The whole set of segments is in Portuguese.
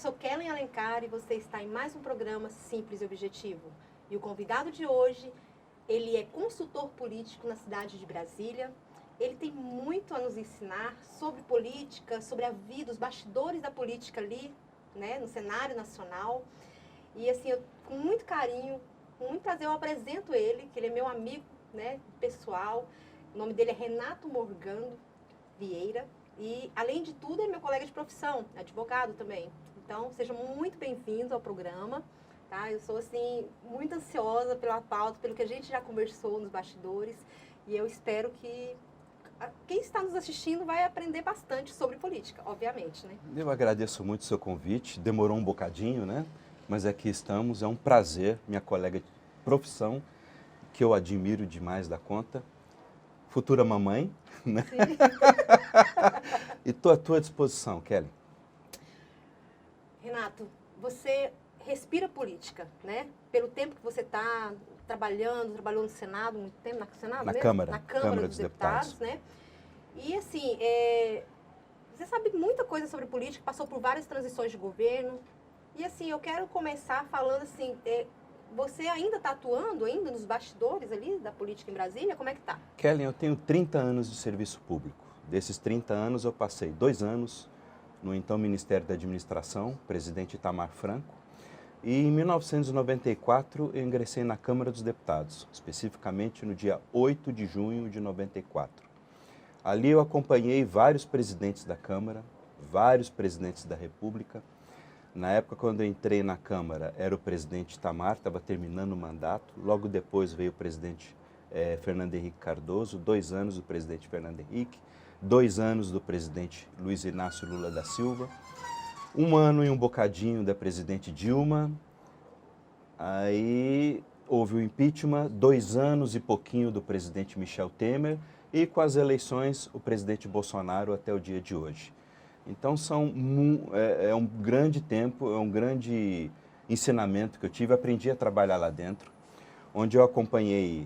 sou Kellen Alencar e você está em mais um programa Simples e Objetivo. E o convidado de hoje, ele é consultor político na cidade de Brasília. Ele tem muito a nos ensinar sobre política, sobre a vida, os bastidores da política ali, né, no cenário nacional. E assim, com muito carinho, com muito prazer, eu apresento ele, que ele é meu amigo, né, pessoal. O nome dele é Renato Morgando Vieira. E, além de tudo, ele é meu colega de profissão, advogado também. Então, seja muito bem-vindo ao programa. Tá? Eu sou, assim, muito ansiosa pela pauta, pelo que a gente já conversou nos bastidores. E eu espero que quem está nos assistindo vai aprender bastante sobre política, obviamente, né? Eu agradeço muito o seu convite. Demorou um bocadinho, né? Mas aqui estamos. É um prazer, minha colega de profissão, que eu admiro demais da conta. Futura mamãe, né? E estou à tua disposição, Kelly. Renato, você respira política, né? Pelo tempo que você está trabalhou no Senado, muito tempo, no Senado Na mesmo? Câmara. Na Câmara dos Deputados, né? E assim, você sabe muita coisa sobre política, passou por várias transições de governo. E assim, eu quero começar falando assim, você ainda está atuando ainda nos bastidores ali da política em Brasília? Como é que tá? Kelly, eu tenho 30 anos de serviço público. Desses 30 anos, eu passei 2 anos no então Ministério da Administração, presidente Itamar Franco. E em 1994, eu ingressei na Câmara dos Deputados, especificamente no dia 8 de junho de 94. Ali eu acompanhei vários presidentes da Câmara, vários presidentes da República. Na época, quando eu entrei na Câmara, era o presidente Itamar, estava terminando o mandato. Logo depois veio o presidente Fernando Henrique Cardoso, 2 anos do presidente Fernando Henrique, 2 anos do presidente Luiz Inácio Lula da Silva, 1 ano e um bocadinho da presidente Dilma. Aí houve o impeachment, 2 anos e pouquinho do presidente Michel Temer e com as eleições o presidente Bolsonaro até o dia de hoje. Então é um grande tempo, é um grande ensinamento que eu tive. Aprendi a trabalhar lá dentro, onde eu acompanhei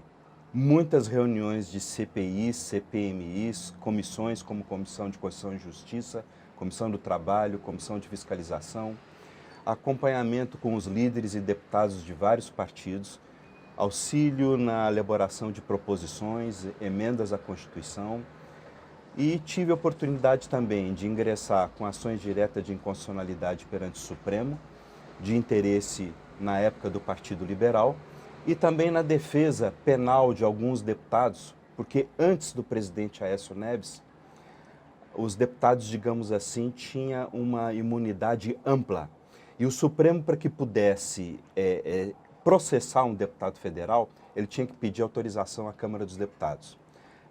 muitas reuniões de CPIs, CPMIs, comissões como Comissão de Constituição e Justiça, Comissão do Trabalho, Comissão de Fiscalização, acompanhamento com os líderes e deputados de vários partidos, auxílio na elaboração de proposições, emendas à Constituição. E tive a oportunidade também de ingressar com ações diretas de inconstitucionalidade perante o Supremo, de interesse na época do Partido Liberal, e também na defesa penal de alguns deputados, porque antes do presidente Aécio Neves, os deputados, digamos assim, tinham uma imunidade ampla. E o Supremo, para que pudesse processar um deputado federal, ele tinha que pedir autorização à Câmara dos Deputados.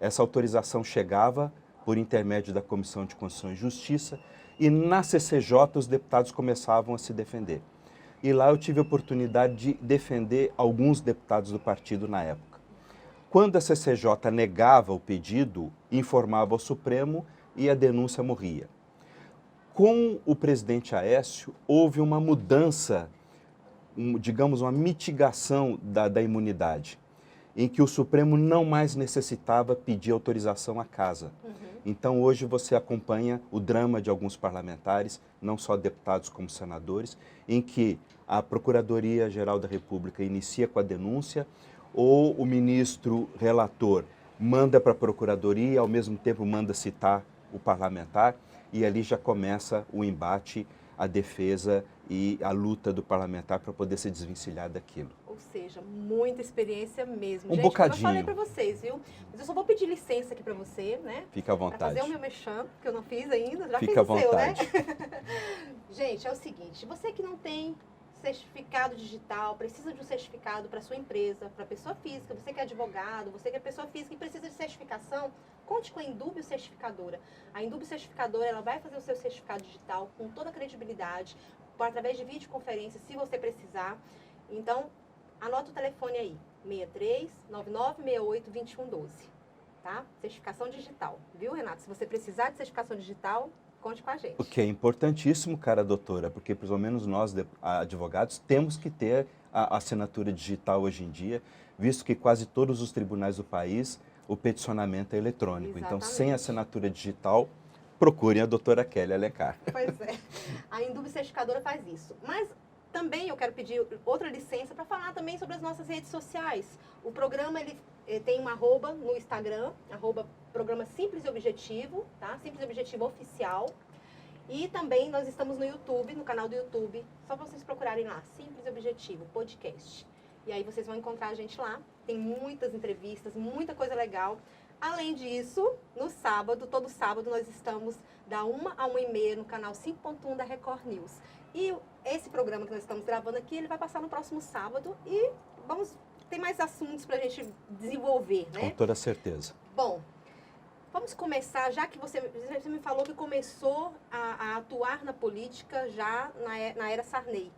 Essa autorização chegava por intermédio da Comissão de Constituição e Justiça, e na CCJ os deputados começavam a se defender. E lá eu tive a oportunidade de defender alguns deputados do partido na época. Quando a CCJ negava o pedido, informava ao Supremo e a denúncia morria. Com o presidente Aécio, houve uma mudança, digamos, uma mitigação da imunidade, em que o Supremo não mais necessitava pedir autorização à casa. Então, hoje você acompanha o drama de alguns parlamentares, não só deputados como senadores, em que a Procuradoria-Geral da República inicia com a denúncia, ou o ministro relator manda para a Procuradoria e, ao mesmo tempo, manda citar o parlamentar, e ali já começa o embate, a defesa e a luta do parlamentar para poder se desvencilhar daquilo. Ou seja, muita experiência mesmo. Gente, bocadinho. Como eu falei para vocês, viu? Mas eu só vou pedir licença aqui para você, né? Fica à vontade. Para fazer o meu merchan, que eu não fiz ainda, já Fica fiz o seu, né? Gente, é o seguinte, você que não tem certificado digital, precisa de um certificado para sua empresa, para pessoa física, você que é advogado, você que é pessoa física e precisa de certificação, conte com a Indúbio Certificadora. A Indúbio Certificadora, ela vai fazer o seu certificado digital com toda a credibilidade, através de videoconferência, se você precisar. Então, anota o telefone aí, 63 9968 2112, tá? Certificação digital, viu, Renato? Se você precisar de certificação digital, conte com a gente. O que é importantíssimo, cara doutora, porque pelo menos nós, advogados, temos que ter a assinatura digital hoje em dia, visto que quase todos os tribunais do país, o peticionamento é eletrônico. Exatamente. Então, sem assinatura digital, procurem a doutora Kelly Alencar. Pois é, a Indubi Certificadora faz isso. Mas também eu quero pedir outra licença para falar também sobre as nossas redes sociais. O programa ele tem um arroba no Instagram, programa Simples e Objetivo, tá? Simples e Objetivo Oficial. E também nós estamos no YouTube, no canal do YouTube, só para vocês procurarem lá, Simples e Objetivo, podcast. E aí vocês vão encontrar a gente lá. Tem muitas entrevistas, muita coisa legal. Além disso, no sábado, todo sábado, nós estamos da 1 a 1h30 no canal 5.1 da Record News. E esse programa que nós estamos gravando aqui, ele vai passar no próximo sábado e tem mais assuntos para a gente desenvolver, né? Com toda certeza. Bom, vamos começar, já que você me falou que começou a atuar na política já na era Sarney.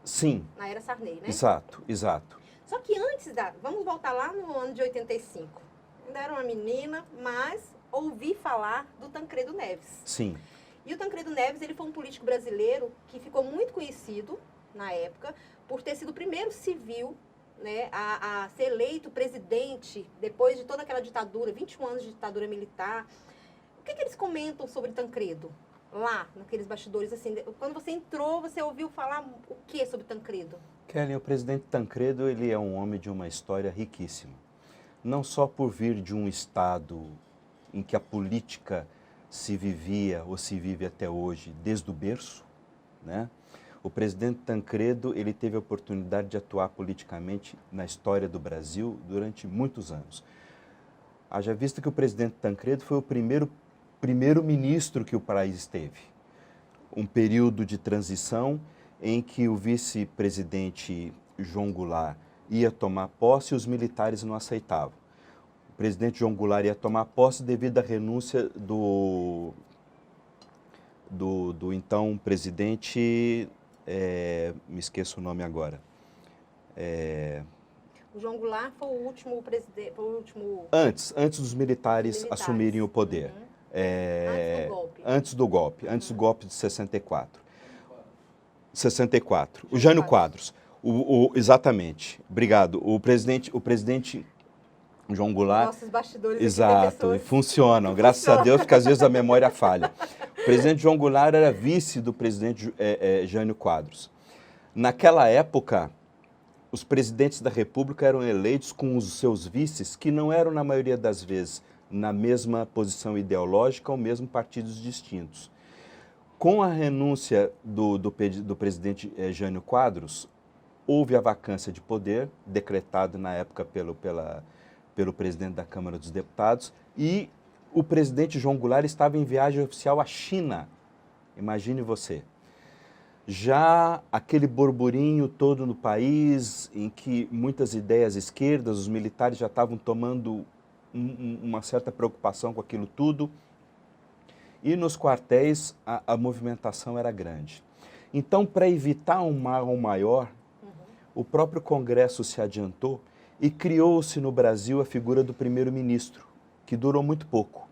Sim. Na era Sarney, né? Exato, exato. Só que antes vamos voltar lá no ano de 85. Ainda era uma menina, mas ouvi falar do Tancredo Neves. Sim. E o Tancredo Neves, ele foi um político brasileiro que ficou muito conhecido na época por ter sido o primeiro civil, né, a ser eleito presidente depois de toda aquela ditadura, 21 anos de ditadura militar. O que eles comentam sobre Tancredo lá, naqueles bastidores? Assim, quando você entrou, você ouviu falar o que sobre Tancredo? Kelly, o presidente Tancredo, ele é um homem de uma história riquíssima. Não só por vir de um estado em que a política se vivia ou se vive até hoje desde o berço, né? O presidente Tancredo, ele teve a oportunidade de atuar politicamente na história do Brasil durante muitos anos. Haja vista que o presidente Tancredo foi o primeiro-ministro que o país teve. Um período de transição em que o vice-presidente João Goulart ia tomar posse e os militares não aceitavam. O presidente João Goulart ia tomar posse devido à renúncia do então presidente, me esqueço o nome agora. O João Goulart foi o último presidente, Antes dos militares assumirem o poder. Uhum. Antes do golpe de 64. 64. O Jânio Quadros. Exatamente. Obrigado. O presidente João Goulart. Nossos bastidores. Exato. E funcionam. Graças a Deus, porque às vezes a memória falha. O presidente João Goulart era vice do presidente Jânio Quadros. Naquela época, os presidentes da República eram eleitos com os seus vices, que não eram, na maioria das vezes, na mesma posição ideológica ou mesmo partidos distintos. Com a renúncia do presidente Jânio Quadros, houve a vacância de poder, decretada na época pelo presidente da Câmara dos Deputados, e o presidente João Goulart estava em viagem oficial à China. Imagine você. Já aquele burburinho todo no país, em que muitas ideias esquerdas, os militares já estavam tomando uma certa preocupação com aquilo tudo, e nos quartéis a movimentação era grande. Então, para evitar um mal maior, o próprio Congresso se adiantou e criou-se no Brasil a figura do primeiro-ministro, que durou muito pouco.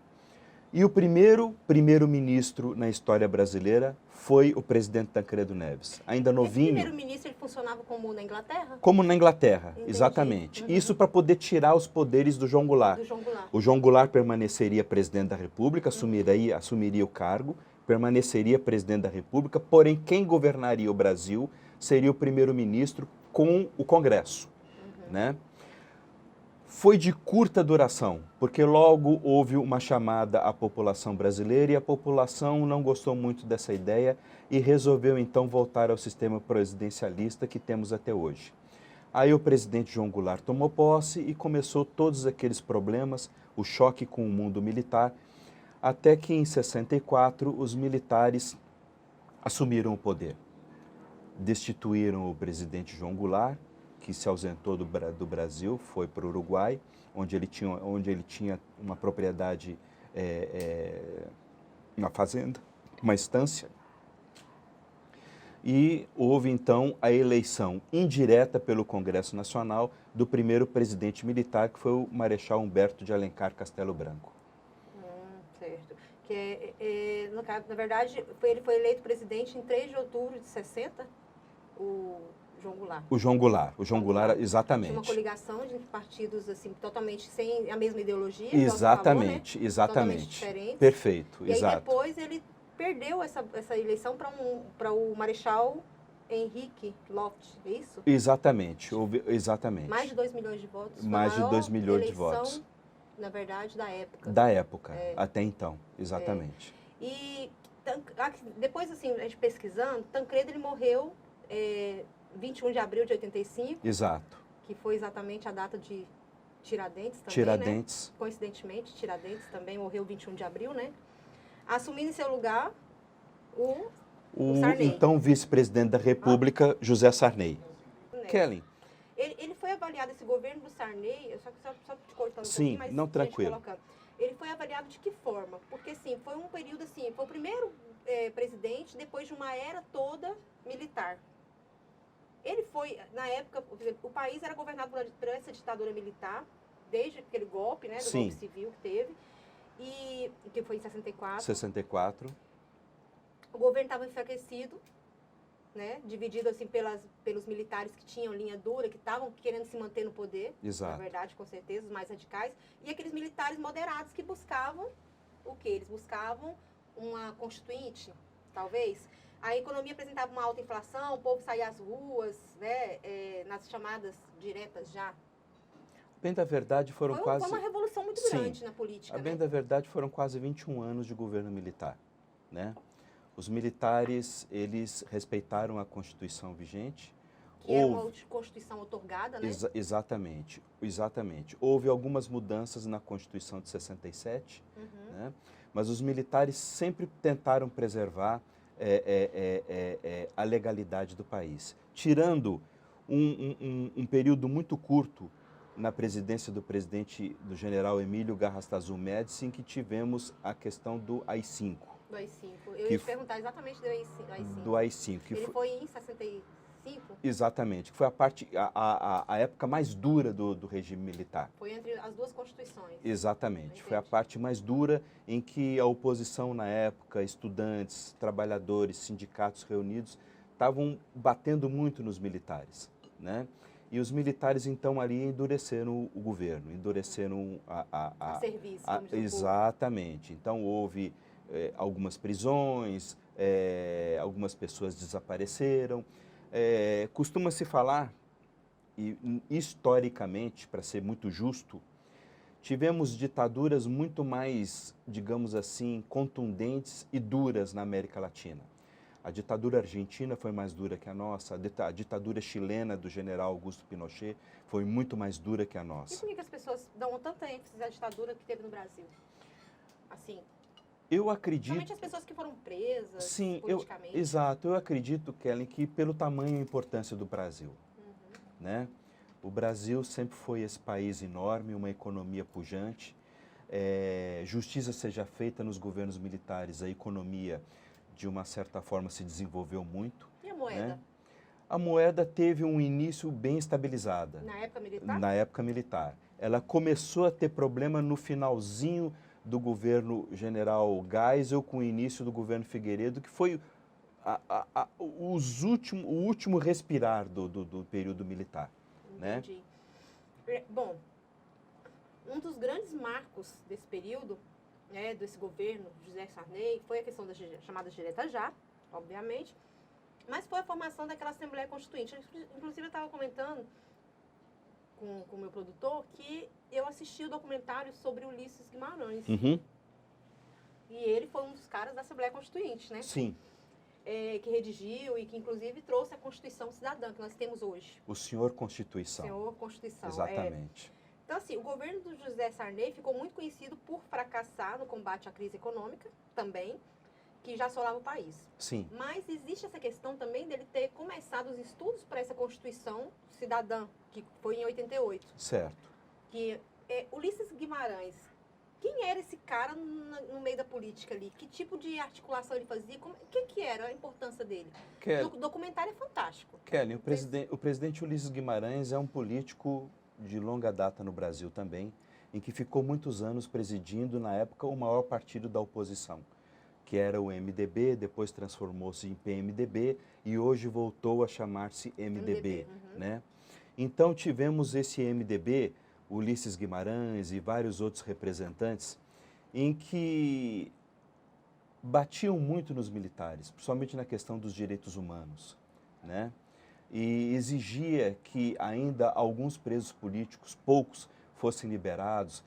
E o primeiro-ministro na história brasileira foi o presidente Tancredo Neves, ainda novinho. Esse primeiro-ministro ele funcionava como na Inglaterra? Como na Inglaterra, entendi. Exatamente. Isso para poder tirar os poderes do João Goulart. O João Goulart permaneceria presidente da República, assumiria o cargo, permaneceria presidente da República, porém quem governaria o Brasil seria o primeiro-ministro com o Congresso, né? Foi de curta duração, porque logo houve uma chamada à população brasileira e a população não gostou muito dessa ideia e resolveu então voltar ao sistema presidencialista que temos até hoje. Aí o presidente João Goulart tomou posse e começou todos aqueles problemas, o choque com o mundo militar, até que em 64 os militares assumiram o poder. Destituíram o presidente João Goulart, que se ausentou do Brasil, foi para o Uruguai, onde ele tinha uma propriedade, uma fazenda, uma estância. E houve, então, a eleição indireta pelo Congresso Nacional do primeiro presidente militar, que foi o Marechal Humberto de Alencar Castelo Branco. Certo. Na verdade, ele foi eleito presidente em 3 de outubro de 60? João Goulart. O João Goulart. O João Goulart, Tinha uma exatamente. coligação de partidos assim, totalmente sem a mesma ideologia. Exatamente, Falou, né? exatamente. Totalmente diferentes. Perfeito, e exato. aí depois ele perdeu essa eleição para o Marechal Henrique Lofty, é isso? Exatamente, exatamente. Mais de 2 milhões de votos. Mais de 2 milhões de eleição, votos. na verdade, da época. Da época, até então, exatamente. E depois, assim, a gente pesquisando, Tancredo ele morreu 21 de abril de 85. Exato. Que foi exatamente a data de Tiradentes também, Tiradentes. né? Coincidentemente, Tiradentes também morreu 21 de abril, né? Assumindo em seu lugar o Sarney. Então vice-presidente da República, José Sarney. Kellen. Ele foi avaliado, esse governo do Sarney, só te cortando um Sim, pouquinho, mas não, tranquilo. Ele foi avaliado de que forma? Porque, assim, foi um período, assim, foi o primeiro presidente depois de uma era toda militar. Ele foi, na época, o país era governado por essa ditadura militar, desde aquele golpe, né, do golpe civil que teve, e que foi em 64. 64. O governo estava enfraquecido, né, dividido assim pelos militares que tinham linha dura, que estavam querendo se manter no poder, exato. Na verdade, com certeza, os mais radicais, e aqueles militares moderados que buscavam o quê? Eles buscavam uma constituinte, talvez. A economia apresentava uma alta inflação, o povo saía às ruas, né, nas chamadas diretas já. Bem da verdade, foram quase... Foi uma revolução muito grande na política, bem da verdade, foram quase 21 anos de governo militar, né? Os militares, eles respeitaram a Constituição vigente. Que era uma Constituição outorgada, né? Exatamente, exatamente. Houve algumas mudanças na Constituição de 67, né? Mas os militares sempre tentaram preservar a legalidade do país. Tirando um período muito curto na presidência do general Emílio Garrastazu Médici, em que tivemos a questão do AI-5. Do AI-5. Eu ia te perguntar exatamente do AI-5. Do AI-5. Ele foi em 65? Exatamente, que foi a época mais dura do regime militar. Foi entre as duas constituições. Exatamente, foi a parte mais dura em que a oposição na época, estudantes, trabalhadores, sindicatos reunidos, estavam batendo muito nos militares, né? E os militares, então, ali endureceram o governo, endureceram a serviço. Exatamente. Então, houve algumas prisões, algumas pessoas desapareceram. Costuma-se falar, e historicamente, para ser muito justo, tivemos ditaduras muito mais, digamos assim, contundentes e duras na América Latina. A ditadura argentina foi mais dura que a nossa, a ditadura chilena do general Augusto Pinochet foi muito mais dura que a nossa. E por que as pessoas dão tanta ênfase à ditadura que teve no Brasil? Assim, eu acredito... Principalmente as pessoas que foram presas sim, politicamente. Exato, eu acredito, Kellen, que pelo tamanho e importância do Brasil, né? O Brasil sempre foi esse país enorme, uma economia pujante, justiça seja feita nos governos militares, a economia, de uma certa forma, se desenvolveu muito. E a moeda? Né? A moeda teve um início bem estabilizada. Na época militar? Na época militar. Ela começou a ter problema no finalzinho do governo general Geisel, com o início do governo Figueiredo, que foi o último respirar do período militar. Entendi. Né? Bom, um dos grandes marcos desse período, né, desse governo, José Sarney, foi a questão das chamadas diretas já, obviamente, mas foi a formação daquela Assembleia Constituinte. Inclusive, eu estava comentando com o meu produtor que eu assisti o documentário sobre Ulisses Guimarães. E ele foi um dos caras da Assembleia Constituinte, né? Sim. Que redigiu e que, inclusive, trouxe a Constituição Cidadã que nós temos hoje. O senhor Constituição. O senhor Constituição. Exatamente. Então, assim, o governo do José Sarney ficou muito conhecido por fracassar no combate à crise econômica, também, que já assolava o país. Sim. Mas existe essa questão também dele ter começado os estudos para essa Constituição Cidadã, que foi em 88. Certo. Que Ulisses Guimarães, quem era esse cara no meio da política ali? Que tipo de articulação ele fazia? O que era a importância dele? O documentário é fantástico. Kelly, o presidente Ulisses Guimarães é um político de longa data no Brasil também, em que ficou muitos anos presidindo, na época, o maior partido da oposição, que era o MDB, depois transformou-se em PMDB e hoje voltou a chamar-se MDB, né? Então tivemos esse MDB, Ulisses Guimarães e vários outros representantes, em que batiam muito nos militares, principalmente na questão dos direitos humanos, né? E exigia que ainda alguns presos políticos, poucos, fossem liberados.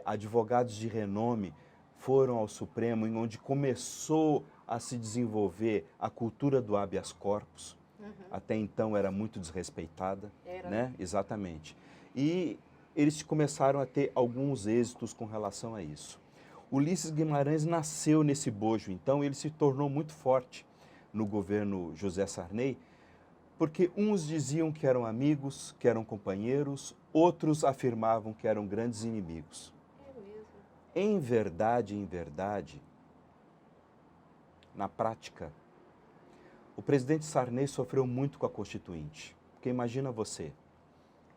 Advogados de renome foram ao Supremo, em onde começou a se desenvolver a cultura do habeas corpus. Até então era muito desrespeitada, né? Exatamente. E eles começaram a ter alguns êxitos com relação a isso. Ulisses Guimarães nasceu nesse bojo, então ele se tornou muito forte no governo José Sarney, porque uns diziam que eram amigos, que eram companheiros, outros afirmavam que eram grandes inimigos. É mesmo. Em verdade, na prática, o presidente Sarney sofreu muito com a Constituinte. Porque imagina você,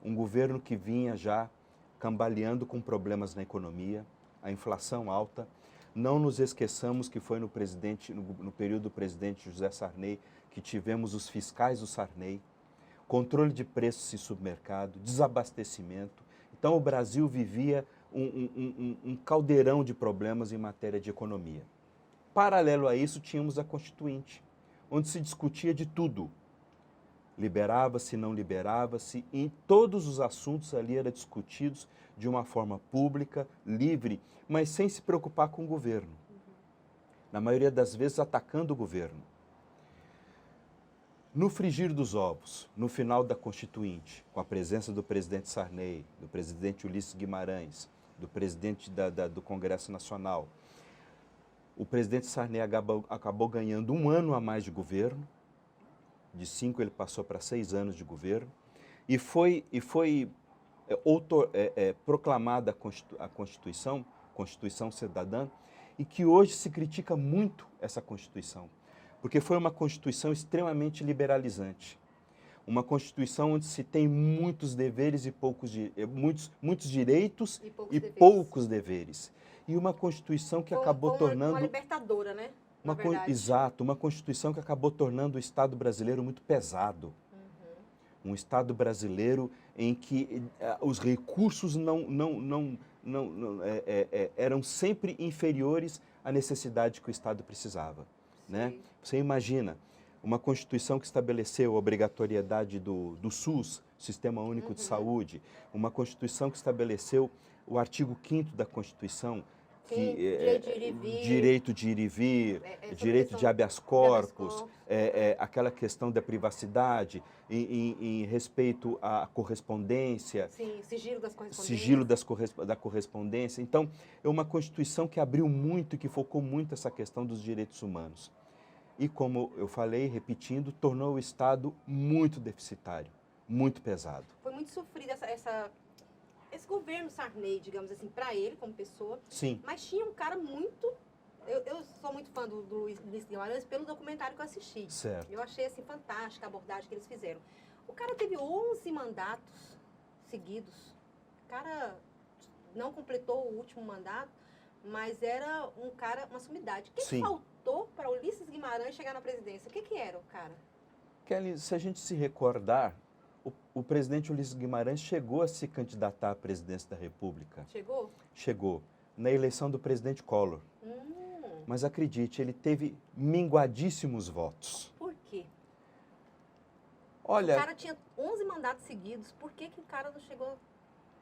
um governo que vinha já cambaleando com problemas na economia, a inflação alta. Não nos esqueçamos que foi no período do presidente José Sarney que tivemos os fiscais do Sarney, controle de preços em supermercado, desabastecimento. Então o Brasil vivia um caldeirão de problemas em matéria de economia. Paralelo a isso, tínhamos a Constituinte, onde se discutia de tudo. Liberava-se, não liberava-se, e todos os assuntos ali eram discutidos de uma forma pública, livre, mas sem se preocupar com o governo. Na maioria das vezes, atacando o governo. No frigir dos ovos, no final da Constituinte, com a presença do presidente Sarney, do presidente Ulisses Guimarães, do presidente do Congresso Nacional, o presidente Sarney acabou ganhando 1 ano a mais de governo. De 5 ele passou para 6 anos de governo, e foi proclamada a Constituição Cidadã, e que hoje se critica muito essa Constituição, porque foi uma Constituição extremamente liberalizante, uma Constituição onde se tem muitos deveres e muitos direitos e poucos deveres, e uma Constituição que acabou tornando... Uma libertadora, né? Exato, uma Constituição que acabou tornando o Estado brasileiro muito pesado. Um Estado brasileiro em que os recursos eram sempre inferiores à necessidade que o Estado precisava, né? Você imagina, uma Constituição que estabeleceu a obrigatoriedade do SUS, Sistema Único de Saúde, uma Constituição que estabeleceu o artigo 5º da Constituição, direito de ir e vir, direito de habeas corpus, aquela questão da privacidade, em respeito à correspondência. Sim, sigilo das correspondências. Sigilo da correspondência. Então, é uma Constituição que abriu muito e que focou muito essa questão dos direitos humanos. E, como eu falei, repetindo, tornou o Estado muito deficitário, muito pesado. Foi muito sofrida esse governo Sarney, digamos assim, para ele como pessoa. Sim. Mas tinha um cara muito... Eu sou muito fã do Ulisses Guimarães pelo documentário que eu assisti. Certo. Eu achei assim fantástica a abordagem que eles fizeram. O cara teve 11 mandatos seguidos. O cara não completou o último mandato, mas era uma sumidade. O que faltou para Ulisses Guimarães chegar na presidência? O que era o cara? Kelly, se a gente se recordar, o presidente Ulisses Guimarães chegou a se candidatar à presidência da República. Chegou? Chegou. Na eleição do presidente Collor. Mas acredite, ele teve minguadíssimos votos. Por quê? Olha, o cara tinha 11 mandatos seguidos, por que o cara não chegou?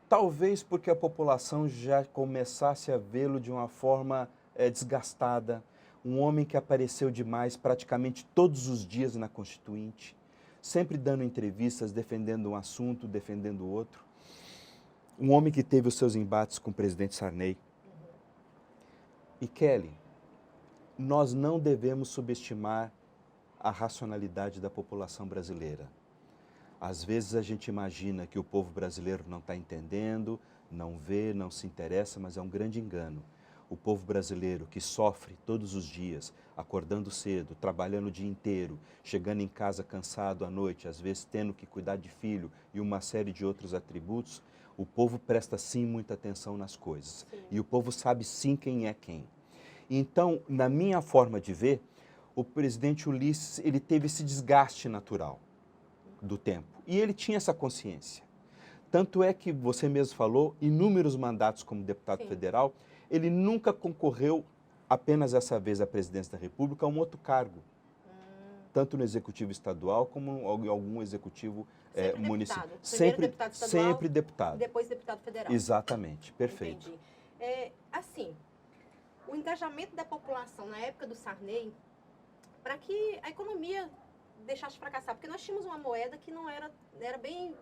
Talvez porque a população já começasse a vê-lo de uma forma desgastada. Um homem que apareceu demais praticamente todos os dias na Constituinte, sempre dando entrevistas, defendendo um assunto, defendendo outro. Um homem que teve os seus embates com o presidente Sarney. E Kelly, nós não devemos subestimar a racionalidade da população brasileira. Às vezes a gente imagina que o povo brasileiro não está entendendo, não vê, não se interessa, mas é um grande engano. O povo brasileiro que sofre todos os dias, acordando cedo, trabalhando o dia inteiro, chegando em casa cansado à noite, às vezes tendo que cuidar de filho e uma série de outros atributos, o povo presta sim muita atenção nas coisas. Sim. E o povo sabe sim quem é quem. Então, na minha forma de ver, o presidente Ulisses, ele teve esse desgaste natural do tempo. E ele tinha essa consciência. Tanto é que, você mesmo falou, inúmeros mandatos como deputado Sim. federal, ele nunca concorreu apenas essa vez à presidência da República a um outro cargo, tanto no executivo estadual como em algum executivo municipal. Deputado. Primeiro deputado estadual, Sempre deputado. e depois deputado federal. Exatamente, perfeito. Entendi. Assim, o engajamento da população na época do Sarney, para que a economia deixasse de fracassar, porque nós tínhamos uma moeda que não era bem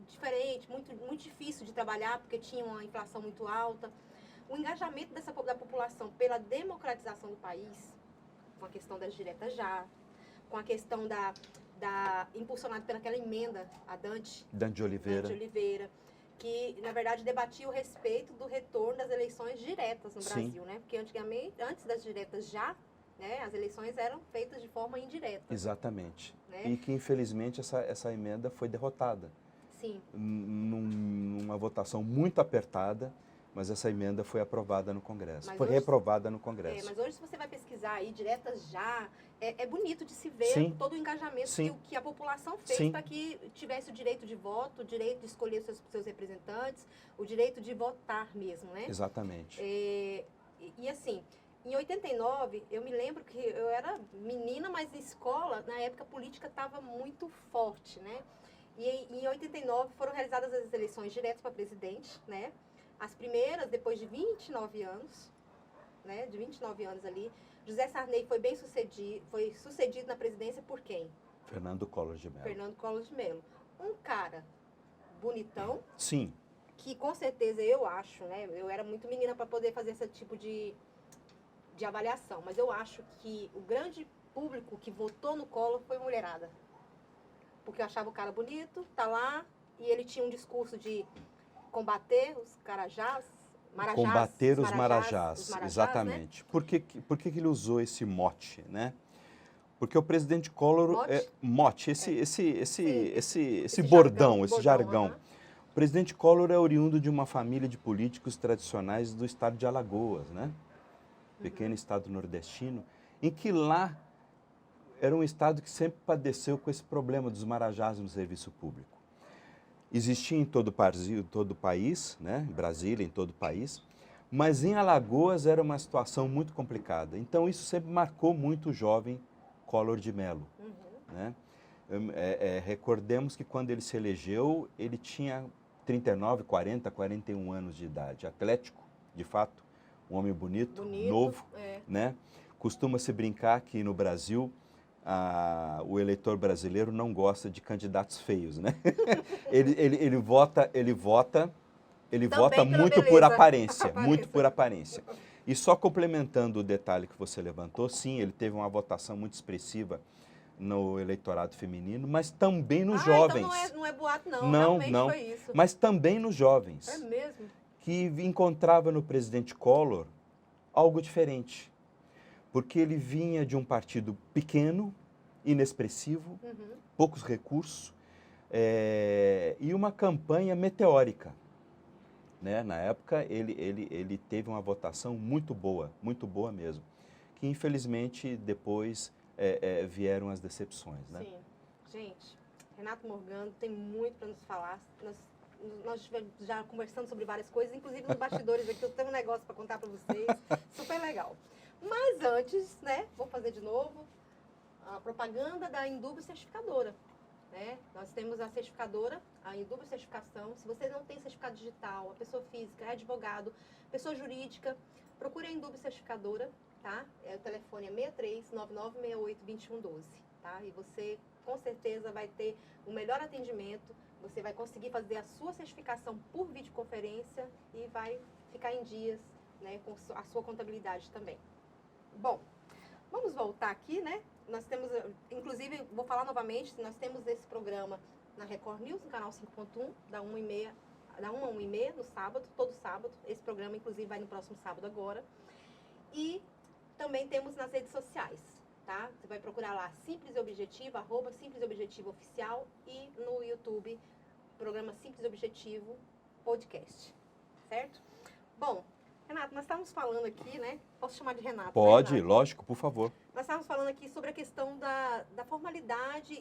diferente, muito difícil de trabalhar, porque tinha uma inflação muito alta. O engajamento da população pela democratização do país, com a questão das diretas já, com a questão impulsionada pelaquela emenda, a Dante de Oliveira, que, na verdade, debatia o respeito do retorno das eleições diretas no Sim. Brasil, né? Porque antigamente, antes das diretas já, né, as eleições eram feitas de forma indireta. Exatamente. Né? E que, infelizmente, essa emenda foi derrotada. Sim. Numa votação muito apertada, mas essa emenda foi aprovada no Congresso. Mas foi hoje, reprovada no Congresso. Mas hoje, se você vai pesquisar aí, diretas já, é bonito de se ver Sim. todo o engajamento que a população fez Sim. para que tivesse o direito de voto, o direito de escolher seus representantes, o direito de votar mesmo, né? Exatamente. E assim, em 89, eu me lembro que eu era menina, mas na escola, na época, a política estava muito forte, né? E em 89 foram realizadas as eleições diretas para presidente, né? As primeiras, depois de 29 anos, né? De 29 anos ali. José Sarney foi sucedido na presidência por quem? Fernando Collor de Mello. Fernando Collor de Mello. Um cara bonitão. Sim. Que com certeza eu acho, né? Eu era muito menina para poder fazer esse tipo de avaliação, mas eu acho que o grande público que votou no Collor foi mulherada. Porque eu achava o cara bonito, tá lá, e ele tinha um discurso de combater os marajás. Combater os marajás, exatamente. Né? Por que ele usou esse mote, né? Porque o presidente Collor... Esse bordão, esse jargão. O presidente Collor é oriundo de uma família de políticos tradicionais do estado de Alagoas, né? Pequeno estado nordestino, em que lá era um estado que sempre padeceu com esse problema dos marajás no serviço público. Existia em todo o país, né? Em Brasília, em todo o país, mas em Alagoas era uma situação muito complicada. Então isso sempre marcou muito o jovem Collor de Mello. Né? Recordemos que quando ele se elegeu, ele tinha 39, 40, 41 anos de idade. Atlético, de fato, um homem bonito novo. Né? Costuma-se brincar que no Brasil o eleitor brasileiro não gosta de candidatos feios, né? ele vota muito por aparência, muito por aparência. E só complementando o detalhe que você levantou, sim, ele teve uma votação muito expressiva no eleitorado feminino, mas também nos jovens. Então não é boato, não. Realmente foi isso. Mas também nos jovens. É mesmo? Que encontrava no presidente Collor algo diferente. Porque ele vinha de um partido pequeno, inexpressivo, poucos recursos, e uma campanha meteórica. Né? Na época, ele teve uma votação muito boa mesmo, que infelizmente depois vieram as decepções. Né? Sim. Gente, Renato Morgando tem muito para nos falar. Nós estivemos já conversando sobre várias coisas, inclusive nos bastidores aqui, eu tenho um negócio para contar para vocês, super legal. Mas antes, né, vou fazer de novo a propaganda da Indubio Certificadora. Né? Nós temos a certificadora, a Indubio Certificação. Se você não tem certificado digital, a pessoa física, é advogado, pessoa jurídica, procure a Indubio Certificadora, tá? O telefone é 63-9968-2112, tá? E você, com certeza, vai ter o melhor atendimento, você vai conseguir fazer a sua certificação por videoconferência e vai ficar em dias, né, com a sua contabilidade também. Bom, vamos voltar aqui, né? Nós temos, inclusive, vou falar novamente, nós temos esse programa na Record News, no canal 5.1, da 1h30 no sábado, todo sábado. Esse programa, inclusive, vai no próximo sábado agora. E também temos nas redes sociais, tá? Você vai procurar lá Simples e Objetivo, @Simples e Objetivo Oficial, e no YouTube, programa Simples e Objetivo Podcast, certo? Bom, Renato, nós estávamos falando aqui, né? Posso chamar de Renato? Pode, né, Renato? lógico, por favor. Nós estávamos falando aqui sobre a questão da formalidade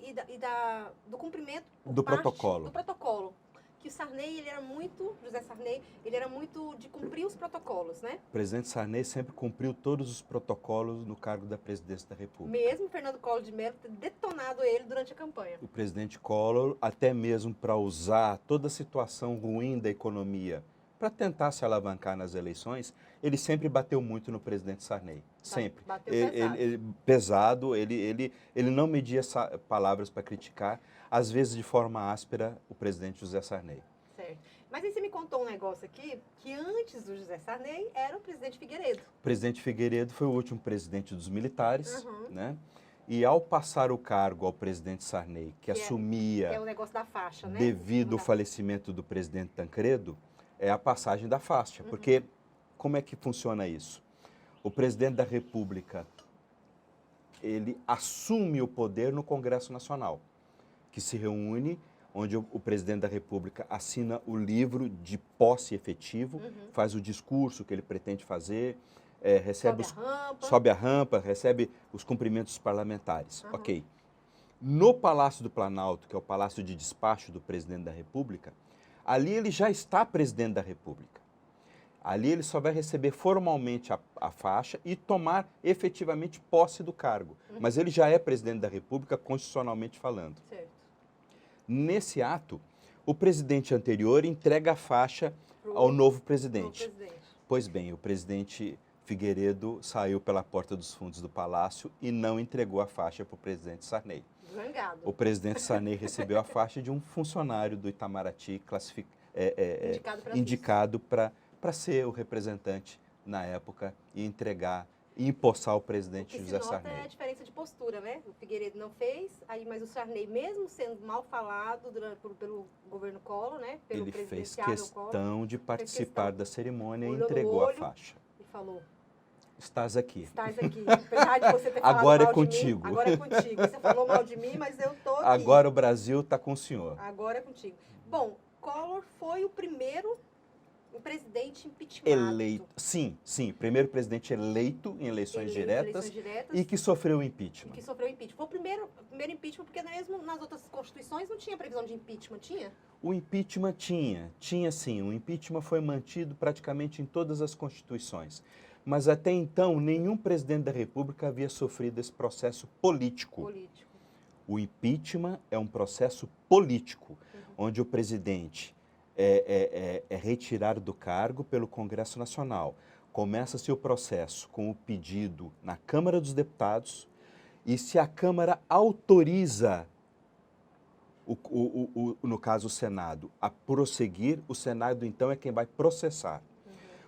do cumprimento por Do parte protocolo. do protocolo. Que o Sarney, José Sarney, ele era muito de cumprir os protocolos, né? O presidente Sarney sempre cumpriu todos os protocolos no cargo da presidência da República. Mesmo Fernando Collor de Mello ter detonado ele durante a campanha. O presidente Collor, até mesmo para usar toda a situação ruim da economia para tentar se alavancar nas eleições, ele sempre bateu muito no presidente Sarney. Sempre. Bateu pesado. Ele não media palavras para criticar, às vezes de forma áspera, o presidente José Sarney. Certo. Mas aí você me contou um negócio aqui, que antes do José Sarney era o presidente Figueiredo. O presidente Figueiredo foi o último presidente dos militares, Uhum. né? E ao passar o cargo ao presidente Sarney, que assumia é o negócio da faixa, né? devido ao falecimento do presidente Tancredo, é a passagem da faixa. Uhum. Porque como é que funciona isso? O presidente da República, ele assume o poder no Congresso Nacional, que se reúne, onde o presidente da República assina o livro de posse efetivo, faz o discurso que ele pretende fazer, recebe sobe a rampa, recebe os cumprimentos parlamentares. Uhum. Ok. No Palácio do Planalto, que é o palácio de despacho do presidente da República, ali ele já está presidente da República. Ali ele só vai receber formalmente a faixa e tomar efetivamente posse do cargo. Mas ele já é presidente da República, constitucionalmente falando. Certo. Nesse ato, o presidente anterior entrega a faixa ao novo presidente. Pois bem, o presidente Figueiredo saiu pela porta dos fundos do palácio e não entregou a faixa para o presidente Sarney. Zangado. O presidente Sarney recebeu a faixa de um funcionário do Itamaraty indicado para ser o representante na época e entregar e empossar o presidente José Sarney. É a diferença de postura, né? O Figueiredo não fez, mas o Sarney, mesmo sendo mal falado pelo governo Collor, né? Ele fez questão de participar da cerimônia e entregou a faixa. E falou: Estás aqui. Estás aqui. Apesar de você ter falado Agora mal é contigo. De mim, agora é contigo. Você falou mal de mim, mas eu tô aqui. Agora o Brasil está com o senhor. Agora é contigo. Bom, Collor foi o primeiro presidente impeachmentado. Eleito. Sim, primeiro presidente eleito em eleições diretas e que sofreu impeachment. Foi o primeiro impeachment, porque mesmo nas outras constituições não tinha previsão de impeachment, tinha? O impeachment tinha sim. O impeachment foi mantido praticamente em todas as constituições. Mas até então, nenhum presidente da República havia sofrido esse processo político. O impeachment é um processo político, onde o presidente é retirado do cargo pelo Congresso Nacional. Começa-se o processo com o pedido na Câmara dos Deputados e se a Câmara autoriza, no caso o Senado, a prosseguir, o Senado então é quem vai processar.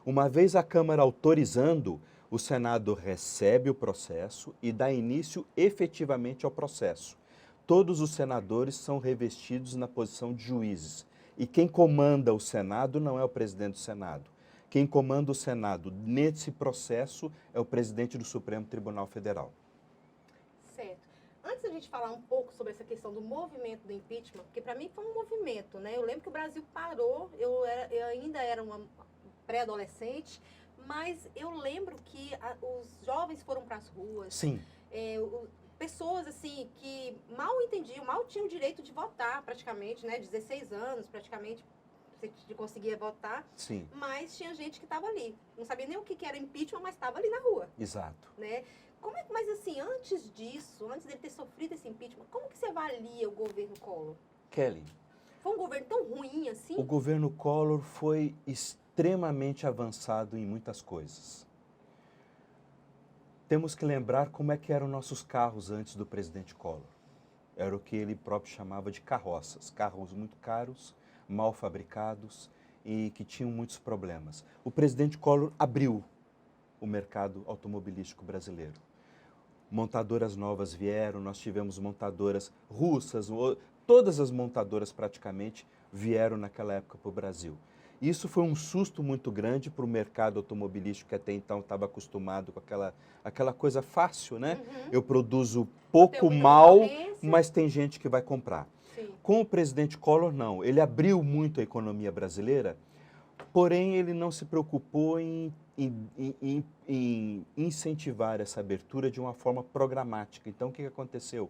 Uma vez a Câmara autorizando, o Senado recebe o processo e dá início efetivamente ao processo. Todos os senadores são revestidos na posição de juízes. E quem comanda o Senado não é o presidente do Senado. Quem comanda o Senado nesse processo é o presidente do Supremo Tribunal Federal. Certo. Antes da gente falar um pouco sobre essa questão do movimento do impeachment, porque para mim foi um movimento, né? Eu lembro que o Brasil parou, eu ainda era uma pré-adolescente, mas eu lembro que os jovens foram para as ruas. Sim. Pessoas assim que mal entendiam, mal tinham o direito de votar praticamente, né? 16 anos praticamente, você conseguia votar. Sim. Mas tinha gente que estava ali. Não sabia nem o que era impeachment, mas estava ali na rua. Exato. Né? Mas assim, antes disso, antes dele ter sofrido esse impeachment, como que você avalia o governo Collor? Kelly. Foi um governo tão ruim assim? O governo Collor foi extremamente avançado em muitas coisas. Temos que lembrar como é que eram nossos carros antes do presidente Collor. Era o que ele próprio chamava de carroças. Carros muito caros, mal fabricados e que tinham muitos problemas. O presidente Collor abriu o mercado automobilístico brasileiro. Montadoras novas vieram, nós tivemos montadoras russas, todas as montadoras praticamente vieram naquela época para o Brasil. Isso foi um susto muito grande para o mercado automobilístico que até então estava acostumado com aquela coisa fácil, né? Eu produzo pouco mal, mas tem gente que vai comprar. Sim. Com o presidente Collor, não. Ele abriu muito a economia brasileira, porém ele não se preocupou em em incentivar essa abertura de uma forma programática. Então, o que aconteceu?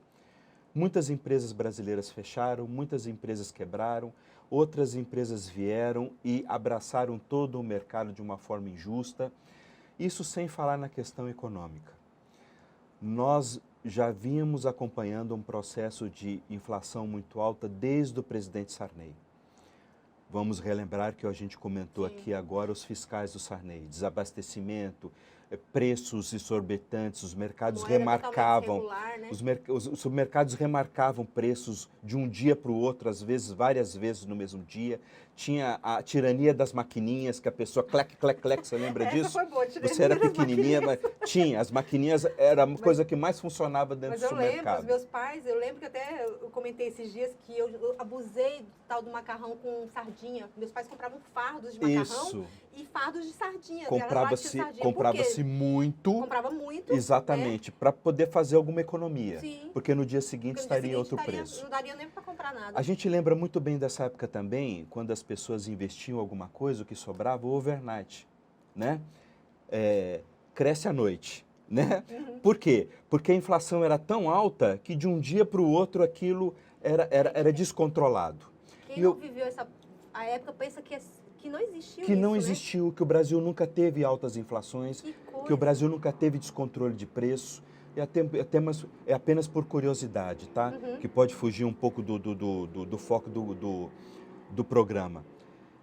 Muitas empresas brasileiras fecharam, muitas empresas quebraram, outras empresas vieram e abraçaram todo o mercado de uma forma injusta. Isso sem falar na questão econômica. Nós já vínhamos acompanhando um processo de inflação muito alta desde o presidente Sarney. Vamos relembrar que a gente comentou aqui agora os fiscais do Sarney, desabastecimento, preços exorbitantes, os mercados remarcavam, regular, né? os mercados remarcavam preços de um dia para o outro, às vezes várias vezes no mesmo dia. Tinha a tirania das maquininhas, que a pessoa clec, clec, clec, você lembra disso? Foi boa, Você era pequenininha, mas tinha, as maquininhas era a coisa que mais funcionava dentro do supermercado. Mas eu lembro, os meus pais, eu lembro que até eu comentei esses dias que eu abusei do tal do macarrão com sardinha. Meus pais compravam fardos de macarrão e fardos de sardinha. Comprava-se muito. Comprava muito. Exatamente, para poder fazer alguma economia. Sim. Porque no dia seguinte estaria outro preço. Não daria nem para comprar nada. A gente lembra muito bem dessa época também, quando as pessoas investiam alguma coisa, o que sobrava, o overnight, né? Cresce à noite, né? Uhum. Por quê? Porque a inflação era tão alta que de um dia para o outro aquilo era descontrolado. Quem não viveu a época pensa que não existiu que não isso, existiu, né? que o Brasil nunca teve altas inflações, que o Brasil nunca teve descontrole de preço. É apenas por curiosidade, tá? Uhum. Que pode fugir um pouco do foco do programa.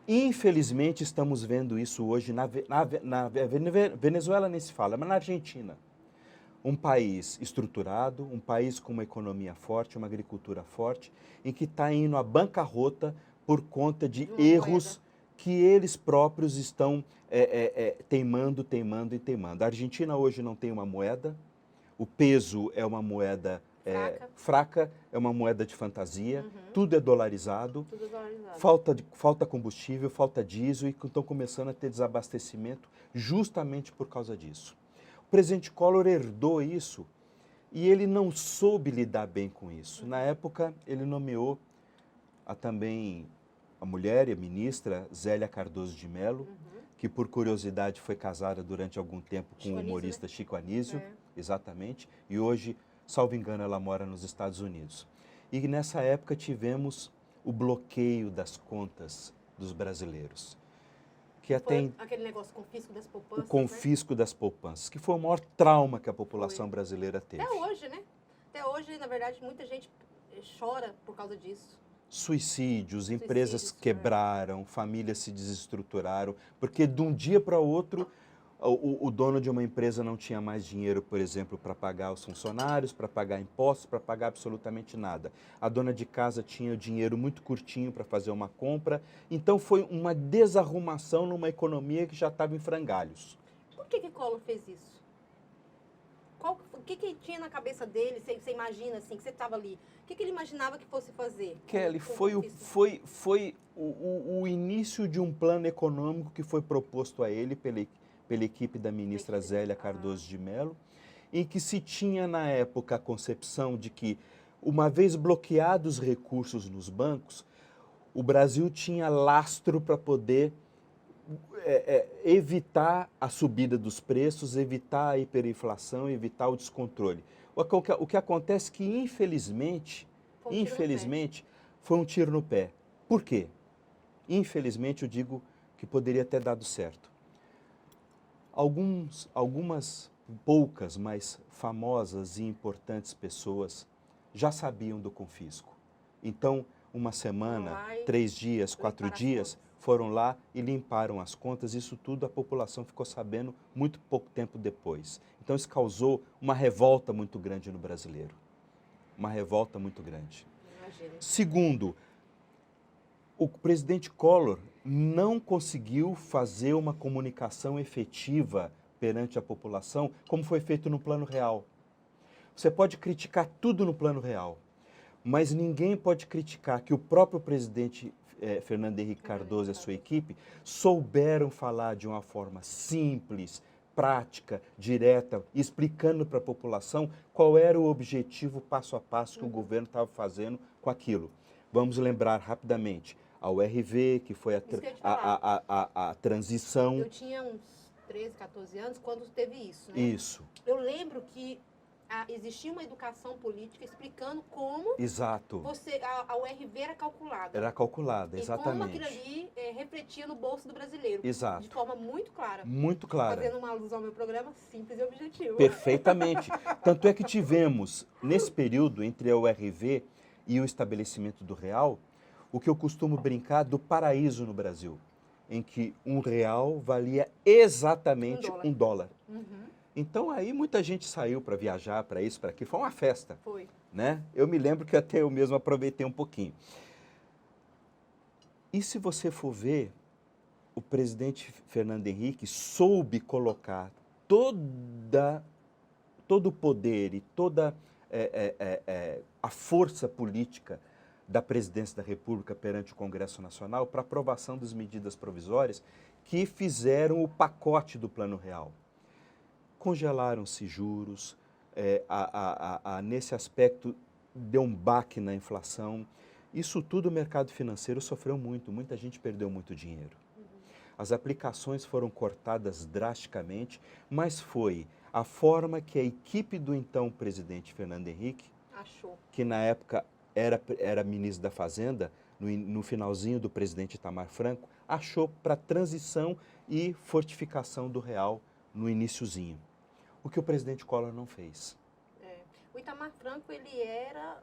Infelizmente, estamos vendo isso hoje na Venezuela, nem se fala, mas na Argentina. Um país estruturado, um país com uma economia forte, uma agricultura forte, em que está indo à bancarrota por conta de erros que eles próprios estão teimando. A Argentina hoje não tem uma moeda, o peso é uma moeda fraca, é uma moeda de fantasia, tudo é dolarizado, falta combustível, falta diesel e estão começando a ter desabastecimento justamente por causa disso. O presidente Collor herdou isso e ele não soube lidar bem com isso. Na época, ele nomeou também a mulher e a ministra Zélia Cardoso de Mello, que por curiosidade foi casada durante algum tempo com o humorista Chico Anísio, exatamente, e hoje, salvo engano, ela mora nos Estados Unidos. E nessa época tivemos o bloqueio das contas dos brasileiros. Aquele negócio, confisco das poupanças, o confisco das poupanças, que foi o maior trauma que a população brasileira teve. Até hoje, né? Até hoje, na verdade, muita gente chora por causa disso. Suicídios, empresas quebraram, famílias se desestruturaram, porque de um dia para o outro o dono de uma empresa não tinha mais dinheiro, por exemplo, para pagar os funcionários, para pagar impostos, para pagar absolutamente nada. A dona de casa tinha o dinheiro muito curtinho para fazer uma compra, então foi uma desarrumação numa economia que já estava em frangalhos. Por que Collor fez isso? O que tinha na cabeça dele? Você imagina assim, que você estava ali. O que ele imaginava que fosse fazer? Kelly, foi o início de um plano econômico que foi proposto a ele pela equipe da ministra Zélia Cardoso de Mello, em que se tinha na época a concepção de que, uma vez bloqueados os recursos nos bancos, o Brasil tinha lastro para poder evitar a subida dos preços, evitar a hiperinflação, evitar o descontrole. O que acontece é que, infelizmente, foi um tiro no pé. Por quê? Infelizmente, eu digo que poderia ter dado certo. Algumas poucas, mas famosas e importantes pessoas já sabiam do confisco. Então, uma semana, 3 dias, 4 dias, foram lá e limparam as contas. Isso tudo a população ficou sabendo muito pouco tempo depois. Então, isso causou uma revolta muito grande no brasileiro. Uma revolta muito grande. Imagina. Segundo, o presidente Collor não conseguiu fazer uma comunicação efetiva perante a população, como foi feito no Plano Real. Você pode criticar tudo no Plano Real, mas ninguém pode criticar que o próprio presidente Fernando Henrique Cardoso e a sua equipe souberam falar de uma forma simples, prática, direta, explicando para a população qual era o objetivo passo a passo que o governo estava fazendo com aquilo. Vamos lembrar rapidamente a URV, que foi a transição. Eu tinha uns 13, 14 anos, quando teve isso, né? Isso, Eu lembro que existia uma educação política explicando como exato. a URV era calculada. Era calculada, E como aquilo exatamente. ali refletia no bolso do brasileiro. Exato. De forma muito clara. Muito clara. Fazendo uma alusão ao meu programa, simples e objetivo. Perfeitamente. Tanto é que tivemos, nesse período, entre a URV e o estabelecimento do real, o que eu costumo brincar do paraíso no Brasil, em que um real valia exatamente um dólar. Uhum. Então aí muita gente saiu para viajar, para isso, para aquilo, foi uma festa. Foi. Né? Eu me lembro que até eu mesmo aproveitei um pouquinho. E se você for ver, o presidente Fernando Henrique soube colocar todo o poder e toda a força política da presidência da República perante o Congresso Nacional para aprovação das medidas provisórias que fizeram o pacote do Plano Real. Congelaram-se juros, nesse aspecto deu um baque na inflação. Isso tudo o mercado financeiro sofreu muito, muita gente perdeu muito dinheiro. As aplicações foram cortadas drasticamente, mas foi a forma que a equipe do então presidente Fernando Henrique, achou, que na época era ministro da Fazenda, no finalzinho do presidente Itamar Franco, achou para transição e fortificação do real no iniciozinho. O que o presidente Collor não fez. O Itamar Franco, ele era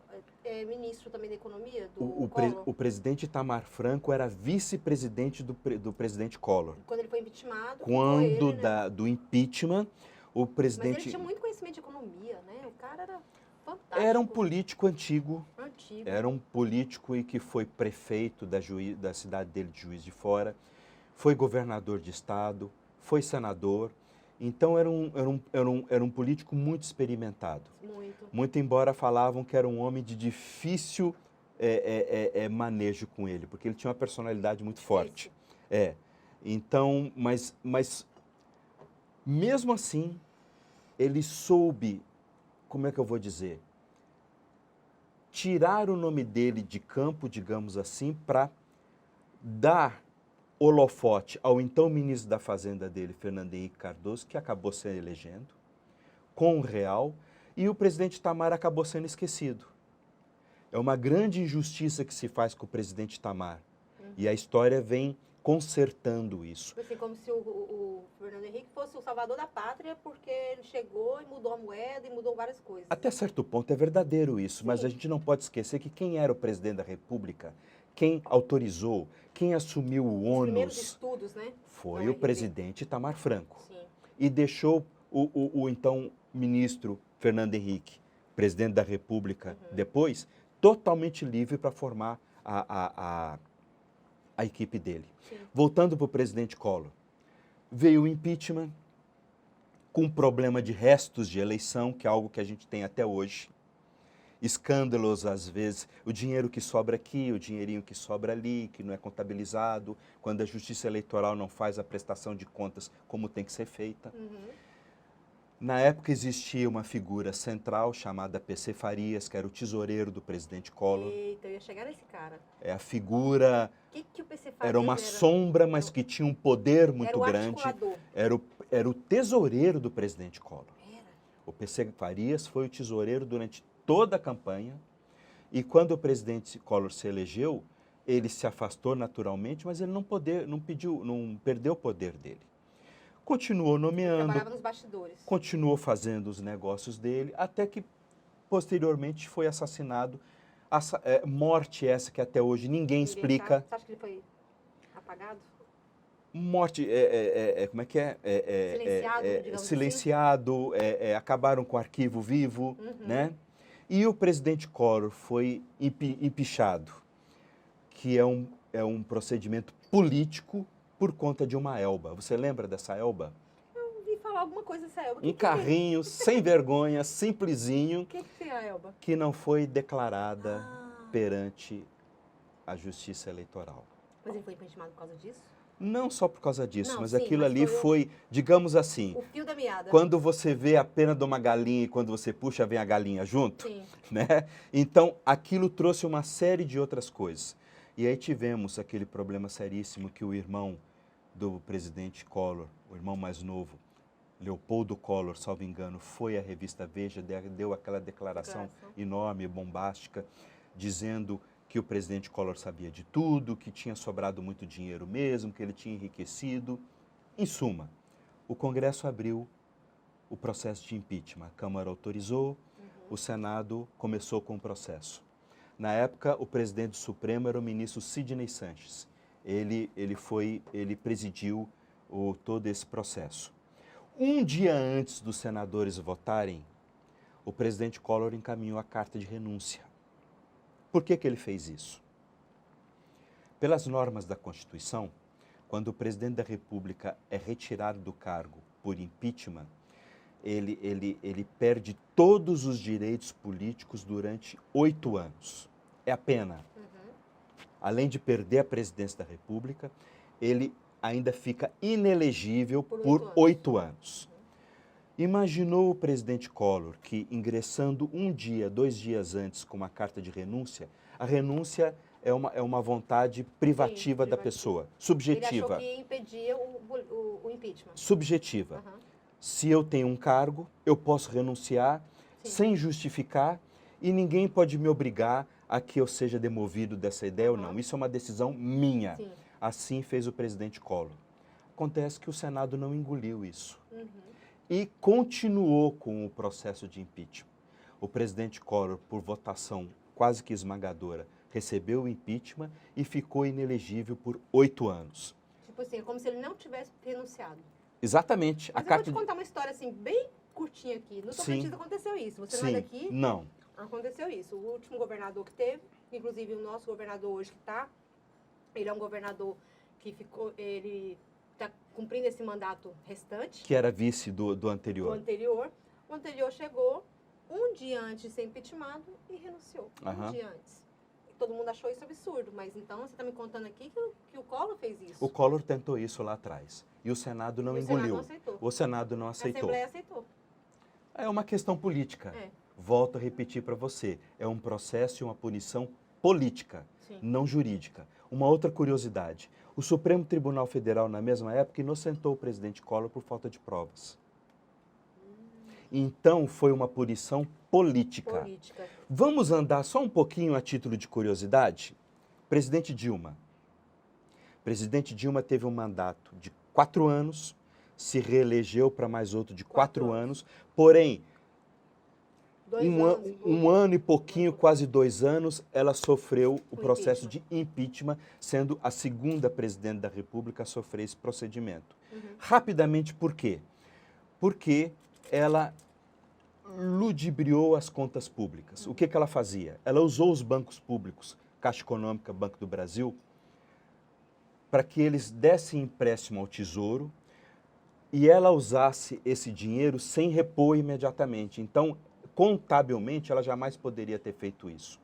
ministro também da Economia do Collor? O presidente Itamar Franco era vice-presidente do presidente Collor. Quando ele foi impeachmentado, quando ele, né? do impeachment, o presidente... Mas ele tinha muito conhecimento de economia, né? O cara era fantástico. Era um político antigo. Antigo. Era um político e que foi prefeito da cidade dele de Juiz de Fora, foi governador de estado, foi senador. Então era um político muito experimentado. Muito embora falavam que era um homem de difícil manejo com ele, porque ele tinha uma personalidade muito forte. Então, mas mesmo assim, ele soube, como é que eu vou dizer, tirar o nome dele de campo, digamos assim, para dar holofote ao então ministro da Fazenda dele, Fernando Henrique Cardoso, que acabou se elegendo, com o real, e o presidente Itamar acabou sendo esquecido. É uma grande injustiça que se faz com o presidente Itamar. E a história vem consertando isso. Assim, como se o Fernando Henrique fosse o salvador da pátria, porque ele chegou e mudou a moeda e mudou várias coisas. Até certo ponto é verdadeiro isso, Sim. mas a gente não pode esquecer que quem era o presidente da República, quem autorizou, quem assumiu o ônus... Os primeiros estudos, né? Foi o presidente Itamar Franco. Sim. E deixou o então ministro Fernando Henrique, presidente da República, depois, totalmente livre para formar a equipe dele. Sim. Voltando para o presidente Collor, veio o impeachment com problema de restos de eleição, que é algo que a gente tem até hoje. Escândalos, às vezes, o dinheiro que sobra aqui, o dinheirinho que sobra ali, que não é contabilizado, quando a Justiça Eleitoral não faz a prestação de contas como tem que ser feita. Na época existia uma figura central chamada PC Farias, que era o tesoureiro do presidente Collor. Eita, eu ia chegar nesse cara. É a figura... Que o PC Farias era uma sombra, mas que tinha um poder muito grande. Era o tesoureiro do presidente Collor. O PC Farias foi o tesoureiro durante toda a campanha, e quando o presidente Collor se elegeu, ele se afastou naturalmente, mas ele não perdeu o poder dele. Continuou nomeando, trabalhava nos bastidores. Continuou fazendo os negócios dele, até que posteriormente foi assassinado. Morte essa que até hoje ninguém explica. Sabe? Você acha que ele foi apagado? Morte, como é que é? Silenciado, digamos silenciado, assim. Acabaram com o arquivo vivo, né? E o presidente Collor foi empichado, que é um procedimento político por conta de uma elba. Você lembra dessa elba? Eu ouvi falar alguma coisa dessa elba. Um carrinho sem vergonha, simplesinho. O que é a elba? Que não foi declarada perante a Justiça Eleitoral. Mas ele foi impeachmentado por causa disso? Não só por causa disso, Não, mas sim, aquilo mas ali foi, digamos assim... O fio da meada. Quando você vê a pena de uma galinha e quando você puxa, vem a galinha junto. Sim. Né? Então, aquilo trouxe uma série de outras coisas. E aí tivemos aquele problema seríssimo que o irmão do presidente Collor, o irmão mais novo, Leopoldo Collor, salvo engano, foi à revista Veja, deu aquela declaração enorme, bombástica, dizendo que o presidente Collor sabia de tudo, que tinha sobrado muito dinheiro mesmo, que ele tinha enriquecido. Em suma, o Congresso abriu o processo de impeachment. A Câmara autorizou, o Senado começou com o processo. Na época, o presidente do Supremo era o ministro Sidney Sanches. Ele presidiu todo esse processo. Um dia antes dos senadores votarem, o presidente Collor encaminhou a carta de renúncia. Por que ele fez isso? Pelas normas da Constituição, quando o presidente da República é retirado do cargo por impeachment, ele perde todos os direitos políticos durante 8 anos. É a pena. Além de perder a presidência da República, ele ainda fica inelegível por 8 anos. Imaginou o presidente Collor que, ingressando 1 dia, 2 dias antes com uma carta de renúncia, a renúncia é uma vontade privativa da pessoa, subjetiva. Ele achou que impedia o impeachment. Subjetiva. Se eu tenho um cargo, eu posso renunciar sem justificar e ninguém pode me obrigar a que eu seja demovido dessa ideia ou não. Isso é uma decisão minha. Sim. Assim fez o presidente Collor. Acontece que o Senado não engoliu isso. E continuou com o processo de impeachment. O presidente Collor, por votação quase que esmagadora, recebeu o impeachment e ficou inelegível por 8 anos. Tipo assim, é como se ele não tivesse renunciado. Exatamente. Mas eu vou te contar uma história assim, bem curtinha aqui. No Tocantins aconteceu isso. Você não é daqui? Não. Aconteceu isso. O último governador que teve, inclusive o nosso governador hoje que está, ele é um governador que ficou, ele está cumprindo esse mandato restante. Que era vice do anterior. Do anterior. O anterior chegou 1 dia antes de ser impeachmentado e renunciou. 1 dia antes. Todo mundo achou isso absurdo, mas então você está me contando aqui que o Collor fez isso. O Collor tentou isso lá atrás e o Senado não engoliu. O Senado não aceitou. A Assembleia aceitou. É uma questão política. Volto a repetir para você. É um processo e uma punição política, não jurídica. Uma outra curiosidade. O Supremo Tribunal Federal, na mesma época, inocentou o presidente Collor por falta de provas. Então, foi uma punição política. Vamos andar só um pouquinho a título de curiosidade? Presidente Dilma. Presidente Dilma teve um mandato de 4 anos, se reelegeu para mais outro de 4 anos, porém, um ano e pouquinho, quase 2 anos, ela sofreu o processo de impeachment, sendo a segunda presidente da República a sofrer esse procedimento. Rapidamente, por quê? Porque ela ludibriou as contas públicas. O que ela fazia? Ela usou os bancos públicos, Caixa Econômica, Banco do Brasil, para que eles dessem empréstimo ao Tesouro e ela usasse esse dinheiro sem repor imediatamente. Então, contabilmente, ela jamais poderia ter feito isso.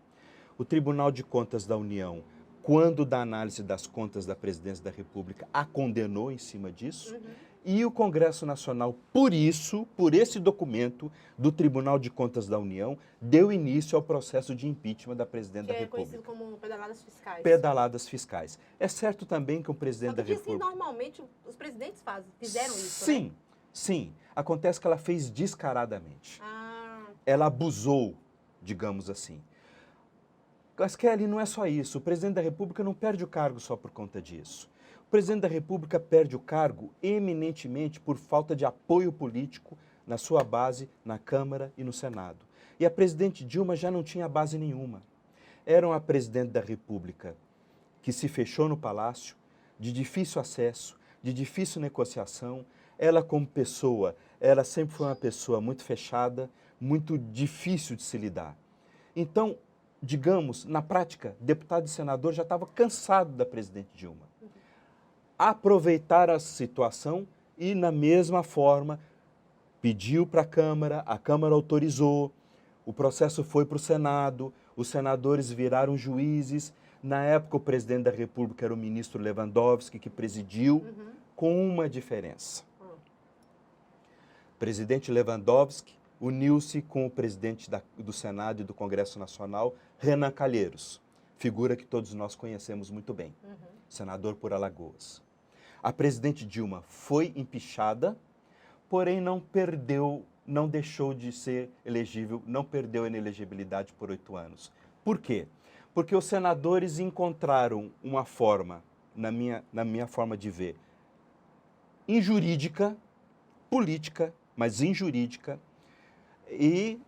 O Tribunal de Contas da União, quando da análise das contas da Presidência da República, a condenou em cima disso. E o Congresso Nacional, por isso, por esse documento do Tribunal de Contas da União, deu início ao processo de impeachment da Presidente da República. Que é conhecido como pedaladas fiscais. Pedaladas fiscais. É certo também que o Presidente da República... Assim, normalmente, os presidentes fizeram isso, sim, né? Sim. Acontece que ela fez descaradamente. Ela abusou, digamos assim. Mas, Kelly, não é só isso. O Presidente da República não perde o cargo só por conta disso. O presidente da República perde o cargo eminentemente por falta de apoio político na sua base, na Câmara e no Senado. E a presidente Dilma já não tinha base nenhuma. Era uma presidente da República que se fechou no palácio, de difícil acesso, de difícil negociação. Ela, como pessoa, ela sempre foi uma pessoa muito fechada, muito difícil de se lidar. Então, digamos, na prática, deputado e senador já estava cansado da presidente Dilma. Aproveitar a situação e, na mesma forma, pediu para a Câmara autorizou, o processo foi para o Senado, os senadores viraram juízes. Na época, o presidente da República era o ministro Lewandowski, que presidiu, com uma diferença. O presidente Lewandowski uniu-se com o presidente do Senado e do Congresso Nacional, Renan Calheiros, figura que todos nós conhecemos muito bem, senador por Alagoas. A presidente Dilma foi empichada, porém não perdeu, não deixou de ser elegível, não perdeu a inelegibilidade por 8 anos. Por quê? Porque os senadores encontraram uma forma, na minha forma de ver, injurídica, política, mas injurídica, e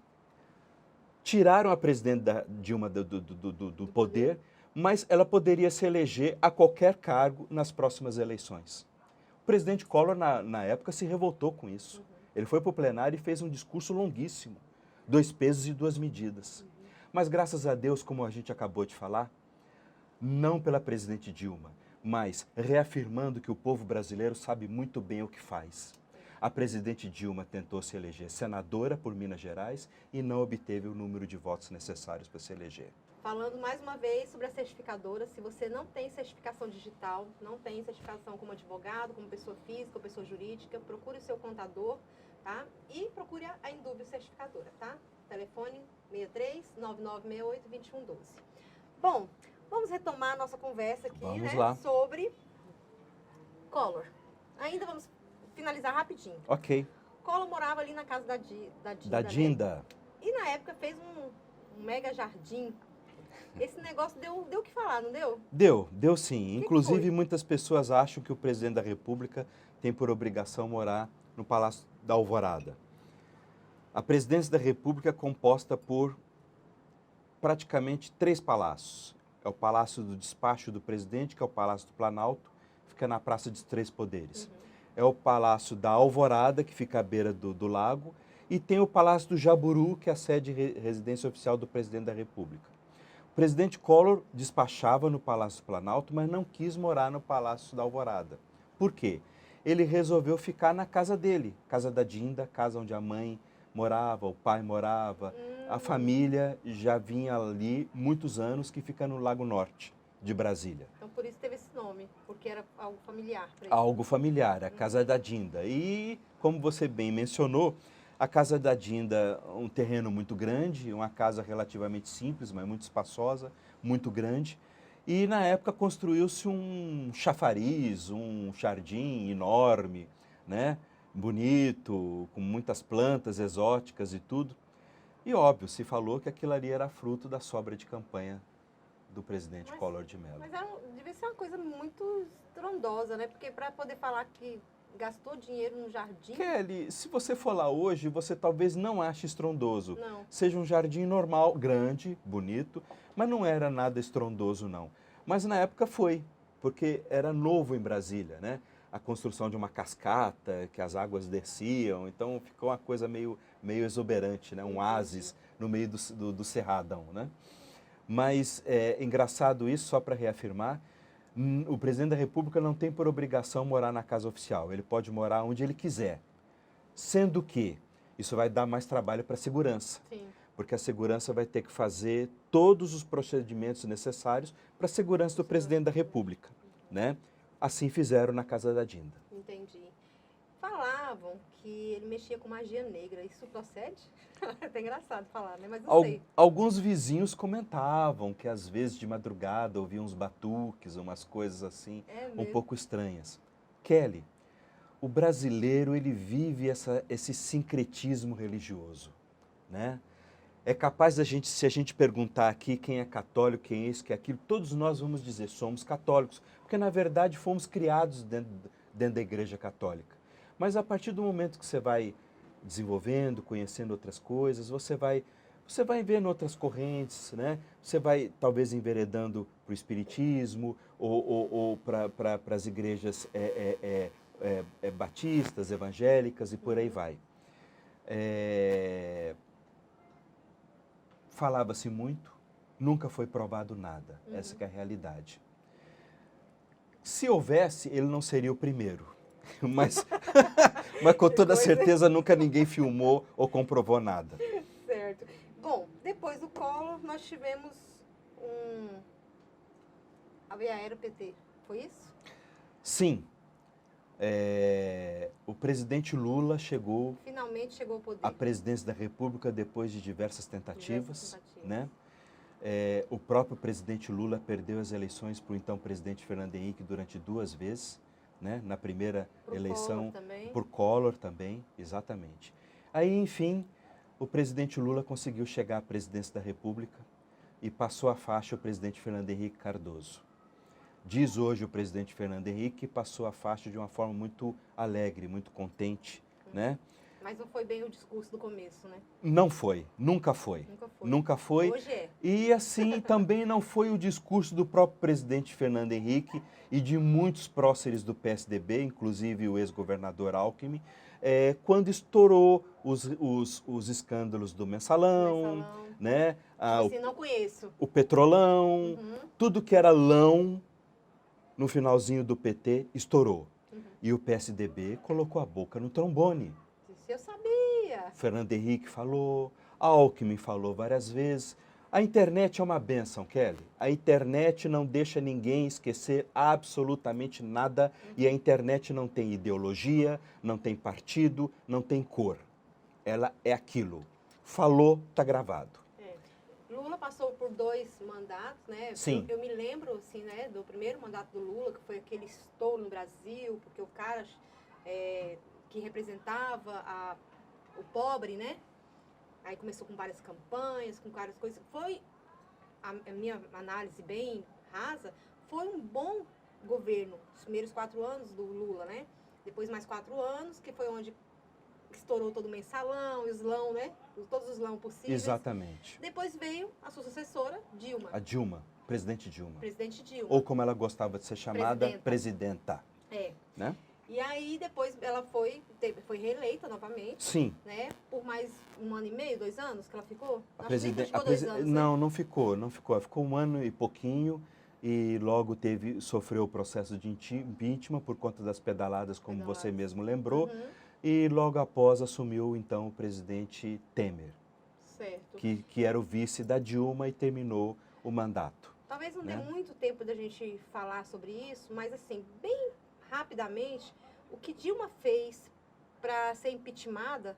tiraram a presidente Dilma do poder, mas ela poderia se eleger a qualquer cargo nas próximas eleições. O presidente Collor, na época, se revoltou com isso. Ele foi para o plenário e fez um discurso longuíssimo, 2 pesos e 2 medidas. Mas, graças a Deus, como a gente acabou de falar, não pela presidente Dilma, mas reafirmando que o povo brasileiro sabe muito bem o que faz. A presidente Dilma tentou se eleger senadora por Minas Gerais e não obteve o número de votos necessários para se eleger. Falando mais uma vez sobre a certificadora, se você não tem certificação digital, não tem certificação como advogado, como pessoa física ou pessoa jurídica, procure o seu contador, tá? E procure a Indúbio Certificadora, tá? Telefone 63-9968-2112. Bom, vamos retomar a nossa conversa aqui, Vamos né? lá. Sobre Collor. Ainda vamos finalizar rapidinho. Ok. Collor morava ali na casa da Dinda. Da Dinda. Né? E na época fez um mega jardim. Esse negócio deu o que falar, não deu? Deu sim. Inclusive, muitas pessoas acham que o presidente da República tem por obrigação morar no Palácio da Alvorada. A presidência da República é composta por praticamente 3 palácios. É o Palácio do Despacho do Presidente, que é o Palácio do Planalto, fica na Praça dos Três Poderes. É o Palácio da Alvorada, que fica à beira do lago, e tem o Palácio do Jaburu, que é a sede residência oficial do presidente da República. O presidente Collor despachava no Palácio do Planalto, mas não quis morar no Palácio da Alvorada. Por quê? Ele resolveu ficar na casa dele, casa da Dinda, casa onde a mãe morava, o pai morava. A família já vinha ali muitos anos, que fica no Lago Norte de Brasília. Então, por isso teve esse nome, porque era algo familiar para ele. Algo familiar, a Casa da Dinda. E, como você bem mencionou, a Casa da Dinda, um terreno muito grande, uma casa relativamente simples, mas muito espaçosa, muito grande. E, na época, construiu-se um chafariz, um jardim enorme, né? Bonito, com muitas plantas exóticas e tudo. E, óbvio, se falou que aquilo ali era fruto da sobra de campanha do presidente Collor de Mello. Mas devia ser uma coisa muito estrondosa, né? Porque para poder falar que gastou dinheiro no jardim... Kelly, se você for lá hoje, você talvez não ache estrondoso. Não. Seja um jardim normal, grande, bonito, mas não era nada estrondoso, não. Mas na época foi, porque era novo em Brasília, né? A construção de uma cascata, que as águas desciam, então ficou uma coisa meio exuberante, né? Um oásis no meio do cerradão, né? Mas é engraçado isso, só para reafirmar, o presidente da República não tem por obrigação morar na casa oficial, ele pode morar onde ele quiser, sendo que isso vai dar mais trabalho para a segurança. Sim. Porque a segurança vai ter que fazer todos os procedimentos necessários para a segurança do presidente da República, né? Assim fizeram na Casa da Dinda. Entendi. Falavam que ele mexia com magia negra. Isso procede? É até engraçado falar, né? Mas não sei. Alguns vizinhos comentavam que às vezes de madrugada ouviam uns batuques, umas coisas assim, um pouco estranhas. Kelly, o brasileiro ele vive esse sincretismo religioso, né? É capaz da gente, se a gente perguntar aqui quem é católico, quem é isso, quem é aquilo, todos nós vamos dizer somos católicos, porque na verdade fomos criados dentro da Igreja Católica. Mas a partir do momento que você vai desenvolvendo, conhecendo outras coisas, você vai vendo outras correntes, né? Você vai talvez enveredando para o espiritismo ou para as igrejas batistas, evangélicas e por aí vai. Falava-se muito, nunca foi provado nada. Essa que é a realidade. Se houvesse, ele não seria o primeiro. Mas com toda certeza nunca ninguém filmou ou comprovou nada. Certo. Bom, depois do Collor, nós tivemos a aéreo PT. Foi isso? Sim. O presidente Lula finalmente chegou ao poder. À presidência da República depois de diversas tentativas. Né? O próprio presidente Lula perdeu as eleições para o então presidente Fernando Henrique durante 2 vezes. né, na primeira eleição, também. por Collor também, exatamente. Aí, enfim, o presidente Lula conseguiu chegar à presidência da República e passou a faixa o presidente Fernando Henrique Cardoso. Diz hoje o presidente Fernando Henrique que passou a faixa de uma forma muito alegre, muito contente, né? Mas não foi bem o discurso do começo, né? Não foi, nunca foi. Nunca foi. Nunca foi. Hoje é. E assim também não foi o discurso do próprio presidente Fernando Henrique e de muitos próceres do PSDB, inclusive o ex-governador Alckmin, quando estourou os escândalos do mensalão, né? Assim, não conheço. O petrolão, tudo que era lão no finalzinho do PT estourou. E o PSDB colocou a boca no trombone. Isso eu sabia. Fernando Henrique falou, Alckmin falou várias vezes. A internet é uma bênção, Kelly. A internet não deixa ninguém esquecer absolutamente nada e a internet não tem ideologia, não tem partido, não tem cor. Ela é aquilo. Falou, tá gravado. Lula passou por 2 mandatos, né? Sim. Eu me lembro, assim, né, do primeiro mandato do Lula, que foi aquele estouro no Brasil, porque o cara que representava o pobre, né? Aí começou com várias campanhas, com várias coisas. Foi, a minha análise bem rasa, foi um bom governo, os primeiros 4 anos do Lula, né? Depois mais 4 anos, que foi onde estourou todo o mensalão, os lão, né? Todos os lão possíveis. Exatamente. Depois veio a sua sucessora, Dilma. A Dilma, presidente Dilma. Presidente Dilma. Ou como ela gostava de ser chamada, presidenta. Né? E aí depois ela foi reeleita novamente. Sim. Né? Por mais 1 ano e meio, 2 anos que ela ficou? Não, não ficou. Ela ficou 1 ano e pouquinho e logo sofreu o processo de impeachment por conta das pedaladas, como você mesmo lembrou. E logo após assumiu, então, o presidente Temer, certo. Que era o vice da Dilma e terminou o mandato. Talvez não dê muito tempo da gente falar sobre isso, mas assim, bem rapidamente, o que Dilma fez para ser impeachmentada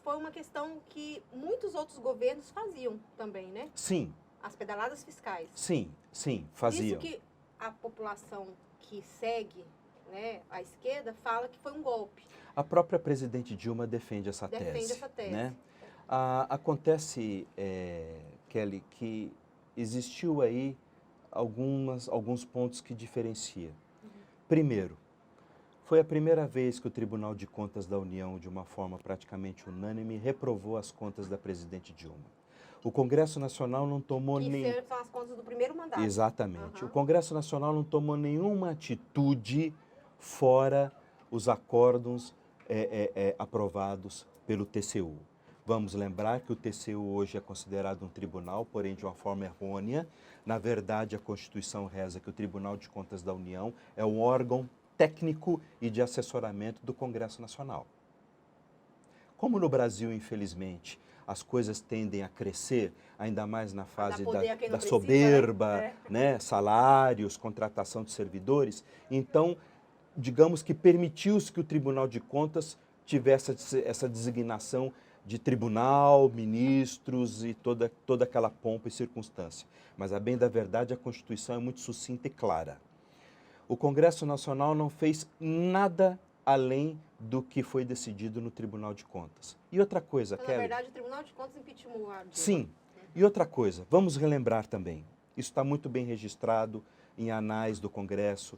foi uma questão que muitos outros governos faziam também, né? Sim. As pedaladas fiscais. Sim, faziam. Isso que a população que segue, né, a esquerda fala que foi um golpe. A própria presidente Dilma defende essa tese. Defende essa tese. Né? Acontece, Kelly, que existiu aí alguns pontos que diferenciam. Primeiro, foi a primeira vez que o Tribunal de Contas da União, de uma forma praticamente unânime, reprovou as contas da presidente Dilma. O Congresso Nacional não tomou nem... Que são as contas do primeiro mandato. Exatamente. O Congresso Nacional não tomou nenhuma atitude fora os acordos aprovados pelo TCU. Vamos lembrar que o TCU hoje é considerado um tribunal, porém de uma forma errônea. Na verdade, a Constituição reza que o Tribunal de Contas da União é um órgão técnico e de assessoramento do Congresso Nacional. Como no Brasil, infelizmente, as coisas tendem a crescer, ainda mais na fase da soberba, né? Salários, contratação de servidores. Então, digamos que permitiu-se que o Tribunal de Contas tivesse essa designação de tribunal, ministros e toda aquela pompa e circunstância. Mas, a bem da verdade, a Constituição é muito sucinta e clara. O Congresso Nacional não fez nada além do que foi decidido no Tribunal de Contas. E outra coisa, então, Kelly... Na verdade, o Tribunal de Contas impeachmentou a Dilma. Sim. E outra coisa, vamos relembrar também. Isso está muito bem registrado em anais do Congresso,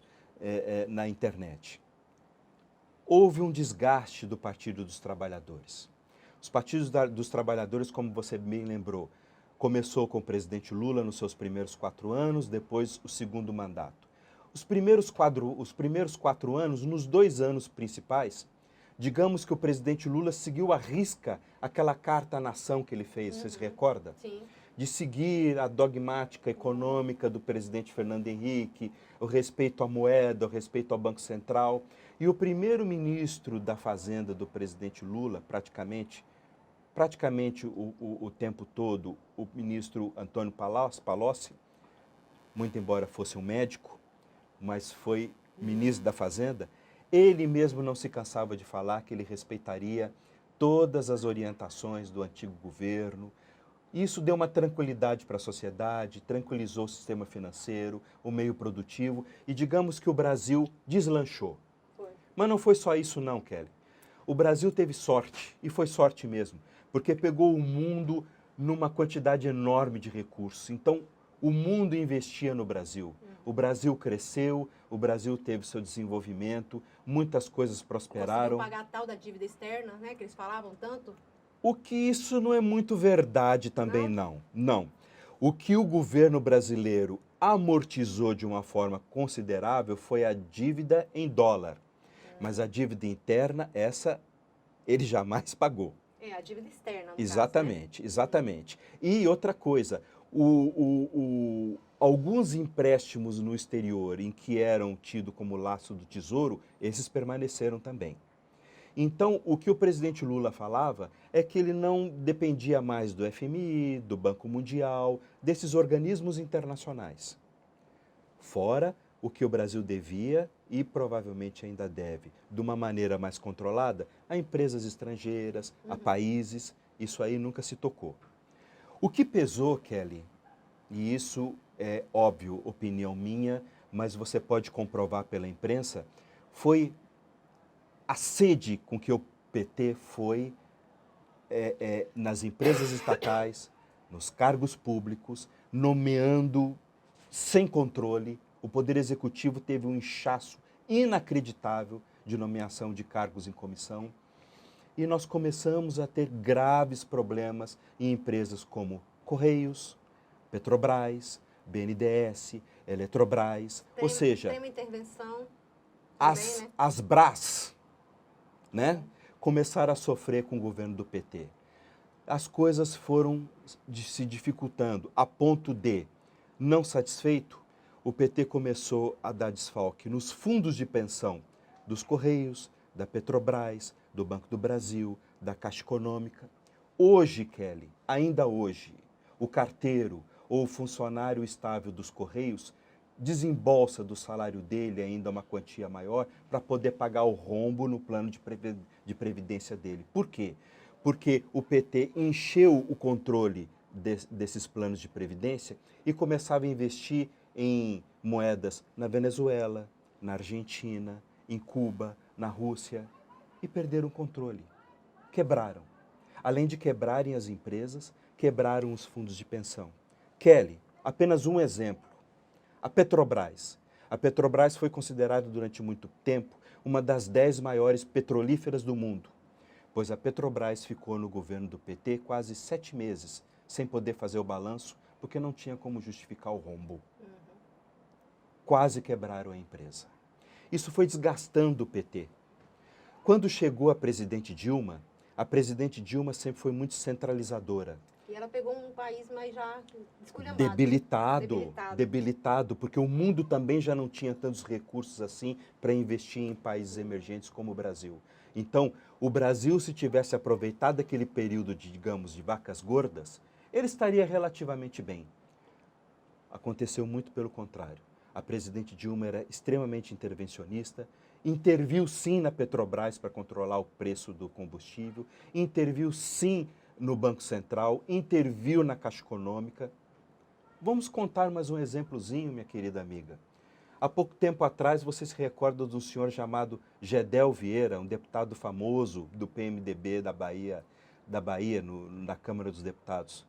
na internet. Houve um desgaste do Partido dos Trabalhadores. Os partidos dos trabalhadores, como você bem lembrou, começou com o presidente Lula nos seus primeiros 4 anos, depois o segundo mandato. Os primeiros 4 anos, nos 2 anos principais, digamos que o presidente Lula seguiu à risca aquela carta à nação que ele fez, você se recorda? Sim. De seguir a dogmática econômica do presidente Fernando Henrique, o respeito à moeda, o respeito ao Banco Central. E o primeiro-ministro da Fazenda do presidente Lula, praticamente o tempo todo, o ministro Antônio Palocci, muito embora fosse um médico, mas foi ministro da Fazenda, ele mesmo não se cansava de falar que ele respeitaria todas as orientações do antigo governo, Isso deu uma tranquilidade para a sociedade, tranquilizou o sistema financeiro, o meio produtivo e digamos que o Brasil deslanchou. Foi. Mas não foi só isso não, Kelly. O Brasil teve sorte, e foi sorte mesmo, porque pegou o mundo numa quantidade enorme de recursos. Então, o mundo investia no Brasil. O Brasil cresceu, o Brasil teve seu desenvolvimento, muitas coisas prosperaram. Conseguiu pagar a tal da dívida externa, né, que eles falavam tanto? O que isso não é muito verdade também, não. Não. O que o governo brasileiro amortizou de uma forma considerável foi a dívida em dólar. Mas a dívida interna, essa, ele jamais pagou. É, a dívida externa, no Exatamente, caso, né? exatamente. E outra coisa, alguns empréstimos no exterior em que eram tidos como laço do tesouro, esses permaneceram também. Então, o que o presidente Lula falava é que ele não dependia mais do FMI, do Banco Mundial, desses organismos internacionais. Fora o que o Brasil devia e provavelmente ainda deve, de uma maneira mais controlada, a empresas estrangeiras, a países, isso aí nunca se tocou. O que pesou, Kelly, e isso é óbvio, opinião minha, mas você pode comprovar pela imprensa, foi a sede com que o PT foi nas empresas estatais, nos cargos públicos, nomeando sem controle. O Poder Executivo teve um inchaço inacreditável de nomeação de cargos em comissão. E nós começamos a ter graves problemas em empresas como Correios, Petrobras, BNDES, Eletrobras, ou seja, Tem uma intervenção as, também, né? as Brás, né, começaram a sofrer com o governo do PT. As coisas foram se dificultando, a ponto de, não satisfeito, o PT começou a dar desfalque nos fundos de pensão dos Correios, da Petrobras, do Banco do Brasil, da Caixa Econômica. Hoje, Kelly, ainda hoje, o carteiro ou o funcionário estável dos Correios desembolsa do salário dele ainda uma quantia maior para poder pagar o rombo no plano de previdência dele. Por quê? Porque o PT encheu o controle desses planos de previdência e começava a investir em moedas na Venezuela, na Argentina, em Cuba, na Rússia, e perderam o controle. Quebraram. Além de quebrarem as empresas, quebraram os fundos de pensão. Kelly, apenas um exemplo. A Petrobras. A Petrobras foi considerada durante muito tempo uma das 10 maiores petrolíferas do mundo, pois a Petrobras ficou no governo do PT quase 7 meses, sem poder fazer o balanço, porque não tinha como justificar o rombo. Quase quebraram a empresa. Isso foi desgastando o PT. Quando chegou a presidente Dilma sempre foi muito centralizadora. E ela pegou um país mais já esculhambado. Debilitado, porque o mundo também já não tinha tantos recursos assim para investir em países emergentes como o Brasil. Então, o Brasil, se tivesse aproveitado aquele período, digamos, de vacas gordas, ele estaria relativamente bem. Aconteceu muito pelo contrário. A presidente Dilma era extremamente intervencionista, interviu sim na Petrobras para controlar o preço do combustível, interviu sim no Banco Central, interviu na Caixa Econômica. Vamos contar mais um exemplozinho, minha querida amiga. Há pouco tempo atrás, você se recorda de um senhor chamado Gedel Vieira, um deputado famoso do PMDB da Bahia, na Câmara dos Deputados.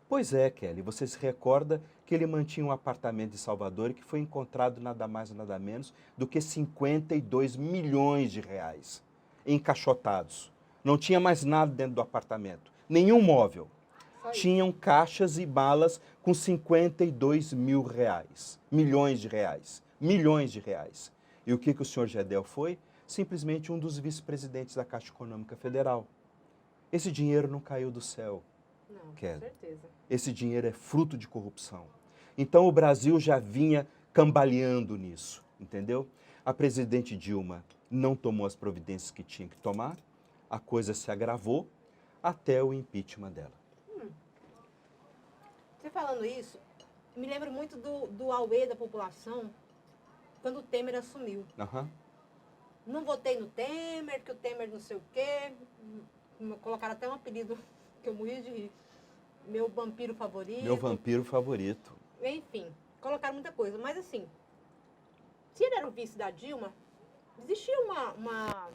Pois é, Kelly, você se recorda que ele mantinha um apartamento em Salvador e que foi encontrado nada mais nada menos do que 52 milhões de reais encaixotados. Não tinha mais nada dentro do apartamento, nenhum móvel. Tinham caixas e balas com 52 mil reais, milhões de reais. E o que o senhor Gedel foi? Simplesmente um dos vice-presidentes da Caixa Econômica Federal. Esse dinheiro não caiu do céu. Não, Kelly. com certeza. Esse dinheiro é fruto de corrupção. Então o Brasil já vinha cambaleando nisso, entendeu? A presidente Dilma não tomou as providências que tinha que tomar, a coisa se agravou até o impeachment dela. Você falando isso, me lembra muito do auê da população quando o Temer assumiu. Não votei no Temer, que o Temer não sei o quê. Colocaram até um apelido que eu morri de rir. meu vampiro favorito. Meu vampiro favorito. Enfim, colocaram muita coisa. Mas assim, se ele era o vice da Dilma, existia uma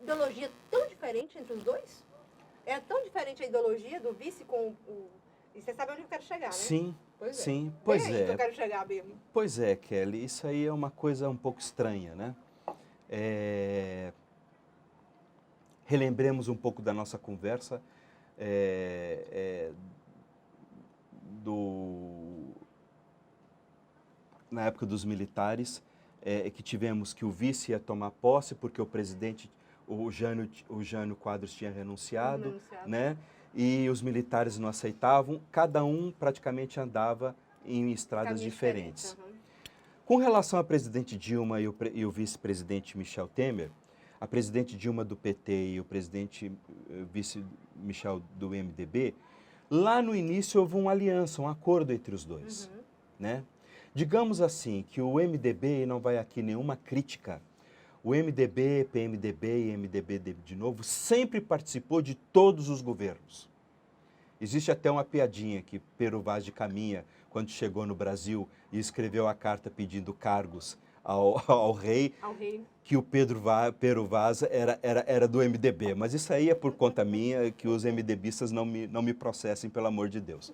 ideologia tão diferente entre os dois? É tão diferente a ideologia do vice com o... E você sabe onde eu quero chegar, né? Sim, Pois é. sim, pois É aí que eu é. quero chegar mesmo. Pois é, Kelly, isso aí é uma coisa um pouco estranha, né? Relembremos um pouco da nossa conversa na época dos militares, que tivemos que o vice ia tomar posse porque o presidente, o Jânio Quadros tinha renunciado, né? E os militares não aceitavam, cada um praticamente andava em estradas diferentes. Com relação à presidente Dilma e o vice-presidente Michel Temer, a presidente Dilma do PT e o presidente vice Michel do MDB, lá no início houve uma aliança, um acordo entre os dois, né? Digamos assim, que o MDB, e não vai aqui nenhuma crítica, o MDB, PMDB e MDB de novo, sempre participou de todos os governos. Existe até uma piadinha que Pero Vaz de Caminha, quando chegou no Brasil e escreveu a carta pedindo cargos ao rei, que o Pero Vaz era do MDB. Mas isso aí é por conta minha, que os MDBistas não me processem, pelo amor de Deus.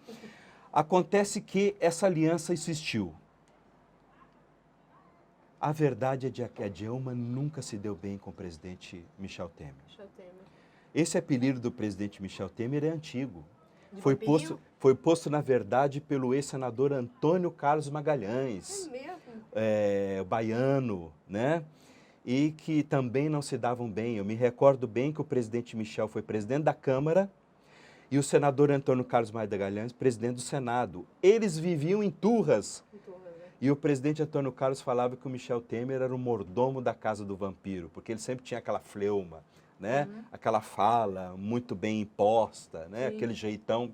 Acontece que essa aliança existiu. A verdade é que a Dilma nunca se deu bem com o presidente Michel Temer. Esse apelido do presidente Michel Temer é antigo. Foi posto, na verdade, pelo ex-senador Antônio Carlos Magalhães. É mesmo? Baiano, né? E que também não se davam bem. Eu me recordo bem que o presidente Michel foi presidente da Câmara e o senador Antônio Carlos Magalhães, presidente do Senado. Eles viviam em turras. E o presidente Antônio Carlos falava que o Michel Temer era o mordomo da casa do vampiro, porque ele sempre tinha aquela fleuma, né? Aquela fala muito bem imposta, né? Aquele jeitão.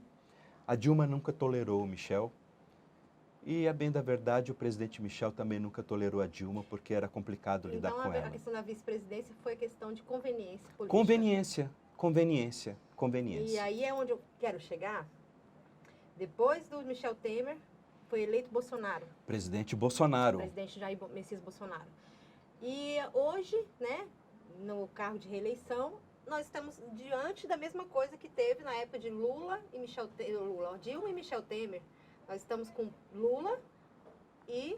A Dilma nunca tolerou o Michel. E, a bem da verdade, o presidente Michel também nunca tolerou a Dilma, porque era complicado lidar com ela. Então, a questão da vice-presidência foi questão de conveniência política. Conveniência. E aí é onde eu quero chegar. Depois do Michel Temer, foi eleito Bolsonaro. Presidente Bolsonaro. Presidente Jair Messias Bolsonaro. E hoje, né, no cargo de reeleição, nós estamos diante da mesma coisa que teve na época de Dilma e Michel Temer. Nós estamos com Lula e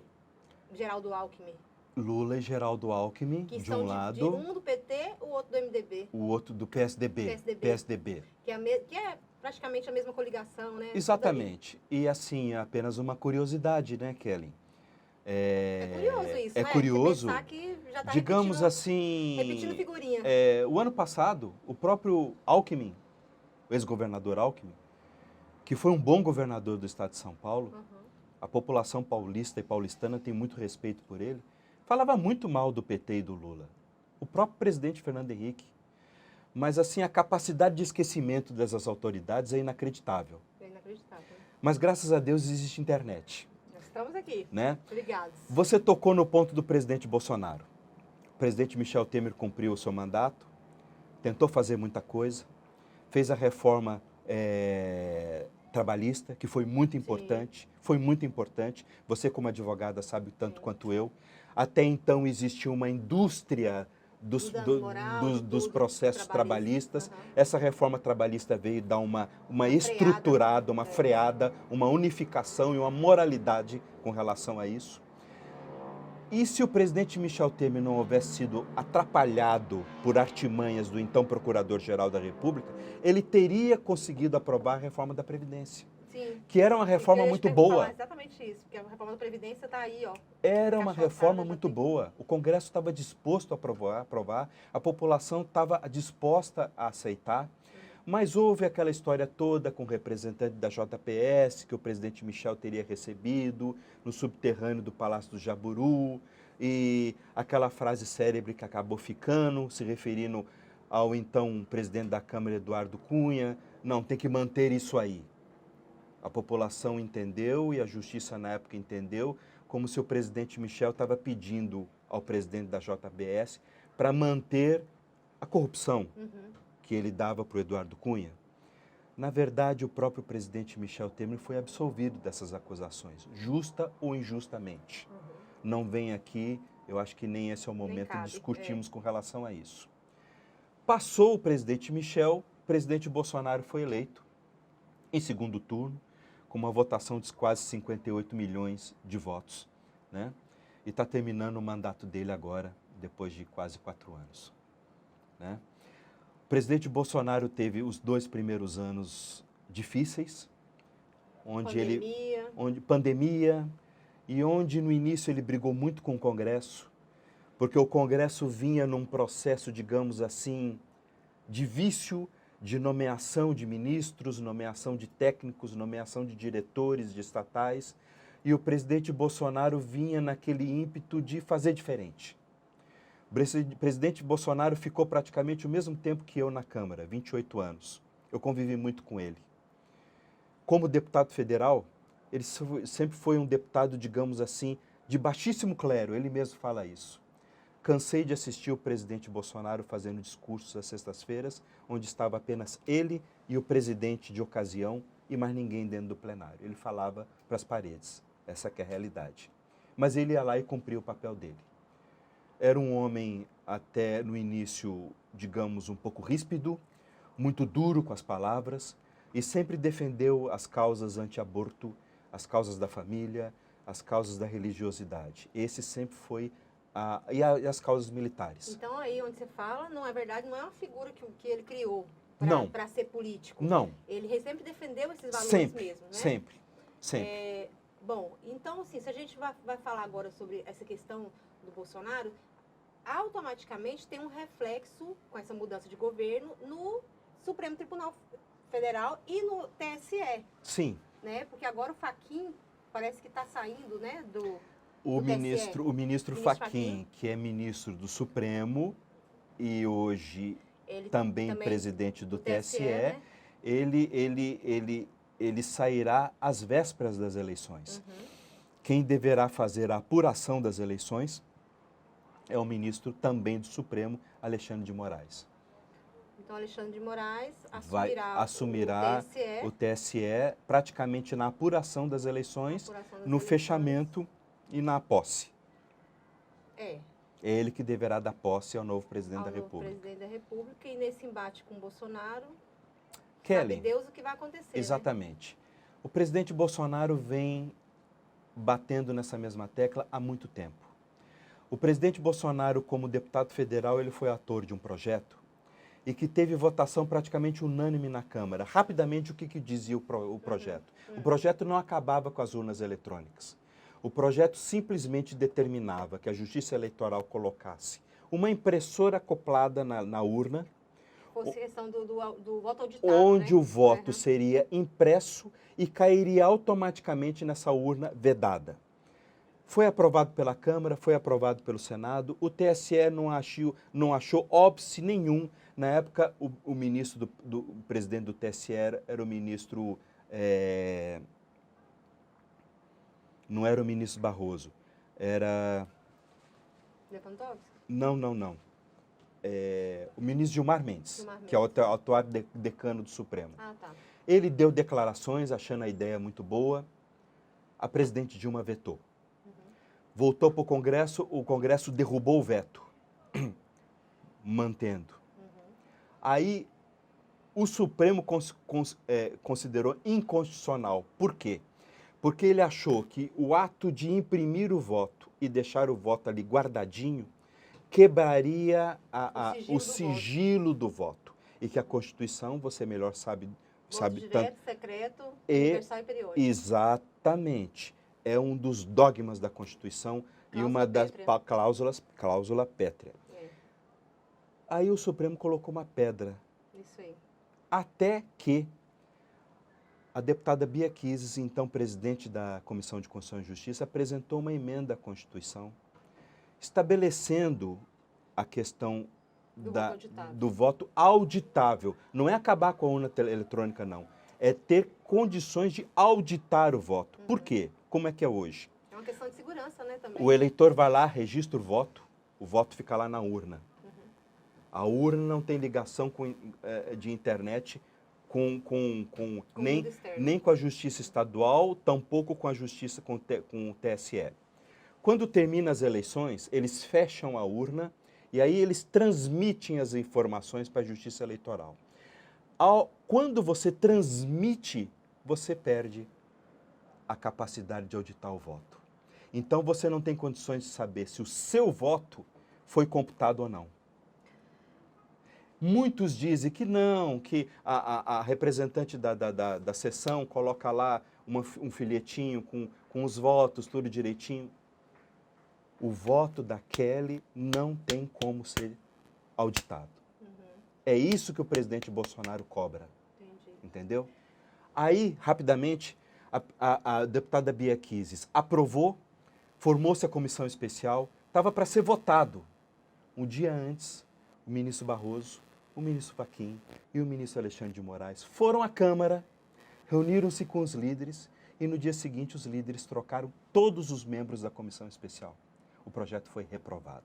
Geraldo Alckmin. Lula e Geraldo Alckmin, que de um lado. De um do PT, o outro do MDB. O outro do PSDB. Que é praticamente a mesma coligação, né? Exatamente. E assim, apenas uma curiosidade, né, Kelly? É curioso isso, né? É curioso. Que já tá digamos assim. Repetindo figurinha. O ano passado, o próprio Alckmin, o ex-governador Alckmin, que foi um bom governador do estado de São Paulo, a população paulista e paulistana tem muito respeito por ele, falava muito mal do PT e do Lula. O próprio presidente Fernando Henrique. Mas, assim, a capacidade de esquecimento dessas autoridades é inacreditável. Mas, graças a Deus, existe internet. Nós estamos aqui. Né? Obrigados. Você tocou no ponto do presidente Bolsonaro. O presidente Michel Temer cumpriu o seu mandato, tentou fazer muita coisa, fez a reforma trabalhista, que foi muito importante. Sim. Foi muito importante. Você, como advogada, sabe tanto quanto eu. Até então, existia uma indústria dos processos trabalhistas. Essa reforma trabalhista veio dar uma estruturada, uma freada, uma unificação e uma moralidade com relação a isso. E se o presidente Michel Temer não houvesse sido atrapalhado por artimanhas do então Procurador-Geral da República, ele teria conseguido aprovar a reforma da Previdência. Sim. Que era uma reforma muito boa. Exatamente isso, porque a reforma da Previdência está aí, ó. Era uma reforma muito boa. O Congresso estava disposto a aprovar, a população estava disposta a aceitar, mas houve aquela história toda com o representante da JPS, que o presidente Michel teria recebido no subterrâneo do Palácio do Jaburu, e aquela frase célebre que acabou ficando, se referindo ao então presidente da Câmara, Eduardo Cunha, não, tem que manter isso aí. A população entendeu e a justiça na época entendeu como se o presidente Michel estava pedindo ao presidente da JBS para manter a corrupção que ele dava para o Eduardo Cunha. Na verdade, o próprio presidente Michel Temer foi absolvido dessas acusações, justa ou injustamente. Não vem aqui, eu acho que nem esse é o momento de discutirmos com relação a isso. Passou o presidente Michel, o presidente Bolsonaro foi eleito em segundo turno, com uma votação de quase 58 milhões de votos, né? E está terminando o mandato dele agora, depois de quase 4 anos, né? O presidente Bolsonaro teve os 2 primeiros anos difíceis, onde pandemia, e onde no início ele brigou muito com o Congresso, porque o Congresso vinha num processo, digamos assim, de vício de nomeação de ministros, nomeação de técnicos, nomeação de diretores de estatais, e o presidente Bolsonaro vinha naquele ímpeto de fazer diferente. O presidente Bolsonaro ficou praticamente o mesmo tempo que eu na Câmara, 28 anos. Eu convivi muito com ele. Como deputado federal, ele sempre foi um deputado, digamos assim, de baixíssimo clero, ele mesmo fala isso. Cansei de assistir o presidente Bolsonaro fazendo discursos às sextas-feiras, onde estava apenas ele e o presidente de ocasião e mais ninguém dentro do plenário. Ele falava para as paredes, essa que é a realidade. Mas ele ia lá e cumpria o papel dele. Era um homem até no início, digamos, um pouco ríspido, muito duro com as palavras e sempre defendeu as causas anti-aborto, as causas da família, as causas da religiosidade. Esse sempre foi e as causas militares. Então aí onde você fala, não é verdade, não é uma figura que ele criou para ser político. Não. Ele sempre defendeu esses valores mesmo, né? Sempre, sempre. Bom, então assim, se a gente vai falar agora sobre essa questão do Bolsonaro, automaticamente tem um reflexo com essa mudança de governo no Supremo Tribunal Federal e no TSE. Sim. Né? Porque agora o Fachin parece que está saindo, né, o ministro Fachin, que é ministro do Supremo e hoje também presidente do TSE, né? ele sairá às vésperas das eleições. Quem deverá fazer a apuração das eleições é o ministro também do Supremo, Alexandre de Moraes. Então, Alexandre de Moraes assumirá o TSE praticamente na apuração das eleições, no fechamento e na posse. É ele que deverá dar posse ao novo presidente da República. Presidente da República, e nesse embate com o Bolsonaro, Kelly, sabe Deus o que vai acontecer. Exatamente. Né? O presidente Bolsonaro vem batendo nessa mesma tecla há muito tempo. O presidente Bolsonaro, como deputado federal, ele foi ator de um projeto e que teve votação praticamente unânime na Câmara. Rapidamente, o que dizia o projeto? O projeto não acabava com as urnas eletrônicas. O projeto simplesmente determinava que a Justiça Eleitoral colocasse uma impressora acoplada na urna, fosse questão do voto auditado, onde, né? O voto seria impresso e cairia automaticamente nessa urna vedada. Foi aprovado pela Câmara, foi aprovado pelo Senado, o TSE não achou óbice nenhum. Na época, o ministro o presidente do TSE era o ministro... não era o ministro Barroso, era... Lewandowski? Não. O ministro Gilmar Mendes, que é o atual decano do Supremo. Tá. Ele deu declarações achando a ideia muito boa, a presidente Dilma vetou. Voltou para o Congresso derrubou o veto, mantendo. Aí o Supremo considerou inconstitucional. Por quê? Porque ele achou que o ato de imprimir o voto e deixar o voto ali guardadinho quebraria o sigilo do voto. E que a Constituição, você melhor sabe direto, tanto, secreto, universal e periódico. Exatamente. É um dos dogmas da Constituição e uma das cláusula pétrea. Aí o Supremo colocou uma pedra. Isso aí. Até que a deputada Bia Kicis, então presidente da Comissão de Constituição e Justiça, apresentou uma emenda à Constituição estabelecendo a questão do voto auditável. Não é acabar com a urna eletrônica, não. É ter condições de auditar o voto. Por quê? Como é que é hoje? É uma questão de segurança, né, também. O eleitor vai lá, registra o voto fica lá na urna. A urna não tem ligação de internet nem com a Justiça Estadual, tampouco com a Justiça, com o TSE. Quando terminam as eleições, eles fecham a urna e aí eles transmitem as informações para a Justiça Eleitoral. Quando você transmite, você perde a capacidade de auditar o voto. Então, você não tem condições de saber se o seu voto foi computado ou não. Muitos dizem que não, que a representante da sessão coloca lá um folhetinho com os votos, tudo direitinho. O voto da Kelly não tem como ser auditado. É isso que o presidente Bolsonaro cobra. Entendi. Entendeu? Aí, rapidamente, a deputada Bia Kicis aprovou, formou-se a comissão especial, estava para ser votado. Um dia antes, o ministro Barroso, o ministro Fachin e o ministro Alexandre de Moraes foram à Câmara, reuniram-se com os líderes e no dia seguinte os líderes trocaram todos os membros da comissão especial. O projeto foi reprovado.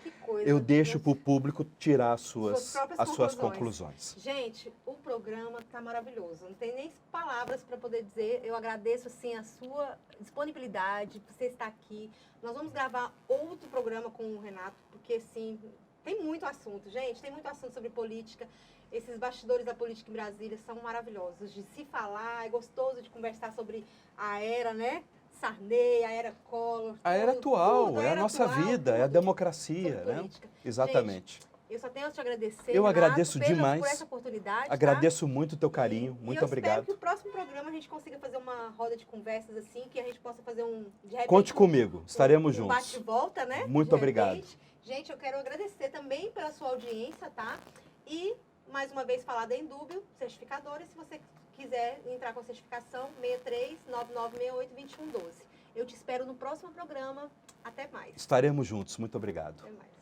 Que coisa. Eu deixo para o público tirar as suas próprias conclusões. Gente, o programa está maravilhoso. Não tem nem palavras para poder dizer. Eu agradeço assim a sua disponibilidade, por você estar aqui. Nós vamos gravar outro programa com o Renato, porque assim, tem muito assunto, gente. Tem muito assunto sobre política. Esses bastidores da política em Brasília são maravilhosos de se falar. É gostoso de conversar sobre a era, né? Sarney, a era Collor. A era atual, tudo, é a nossa vida, é a democracia, né? Exatamente. Gente, eu só tenho a te agradecer. Eu Renato, agradeço demais. Por essa oportunidade. Agradeço muito o teu carinho. Muito obrigado. Espero que o próximo programa a gente consiga fazer uma roda de conversas assim, que a gente possa fazer de repente, Conte comigo, estaremos juntos. Bate e volta, né? Muito obrigado. Gente, eu quero agradecer também pela sua audiência, tá? E, mais uma vez, falar da Indúbio, certificadora. Se você quiser entrar com a certificação, 63-9968-2112. Eu te espero no próximo programa. Até mais. Estaremos juntos. Muito obrigado. Até mais.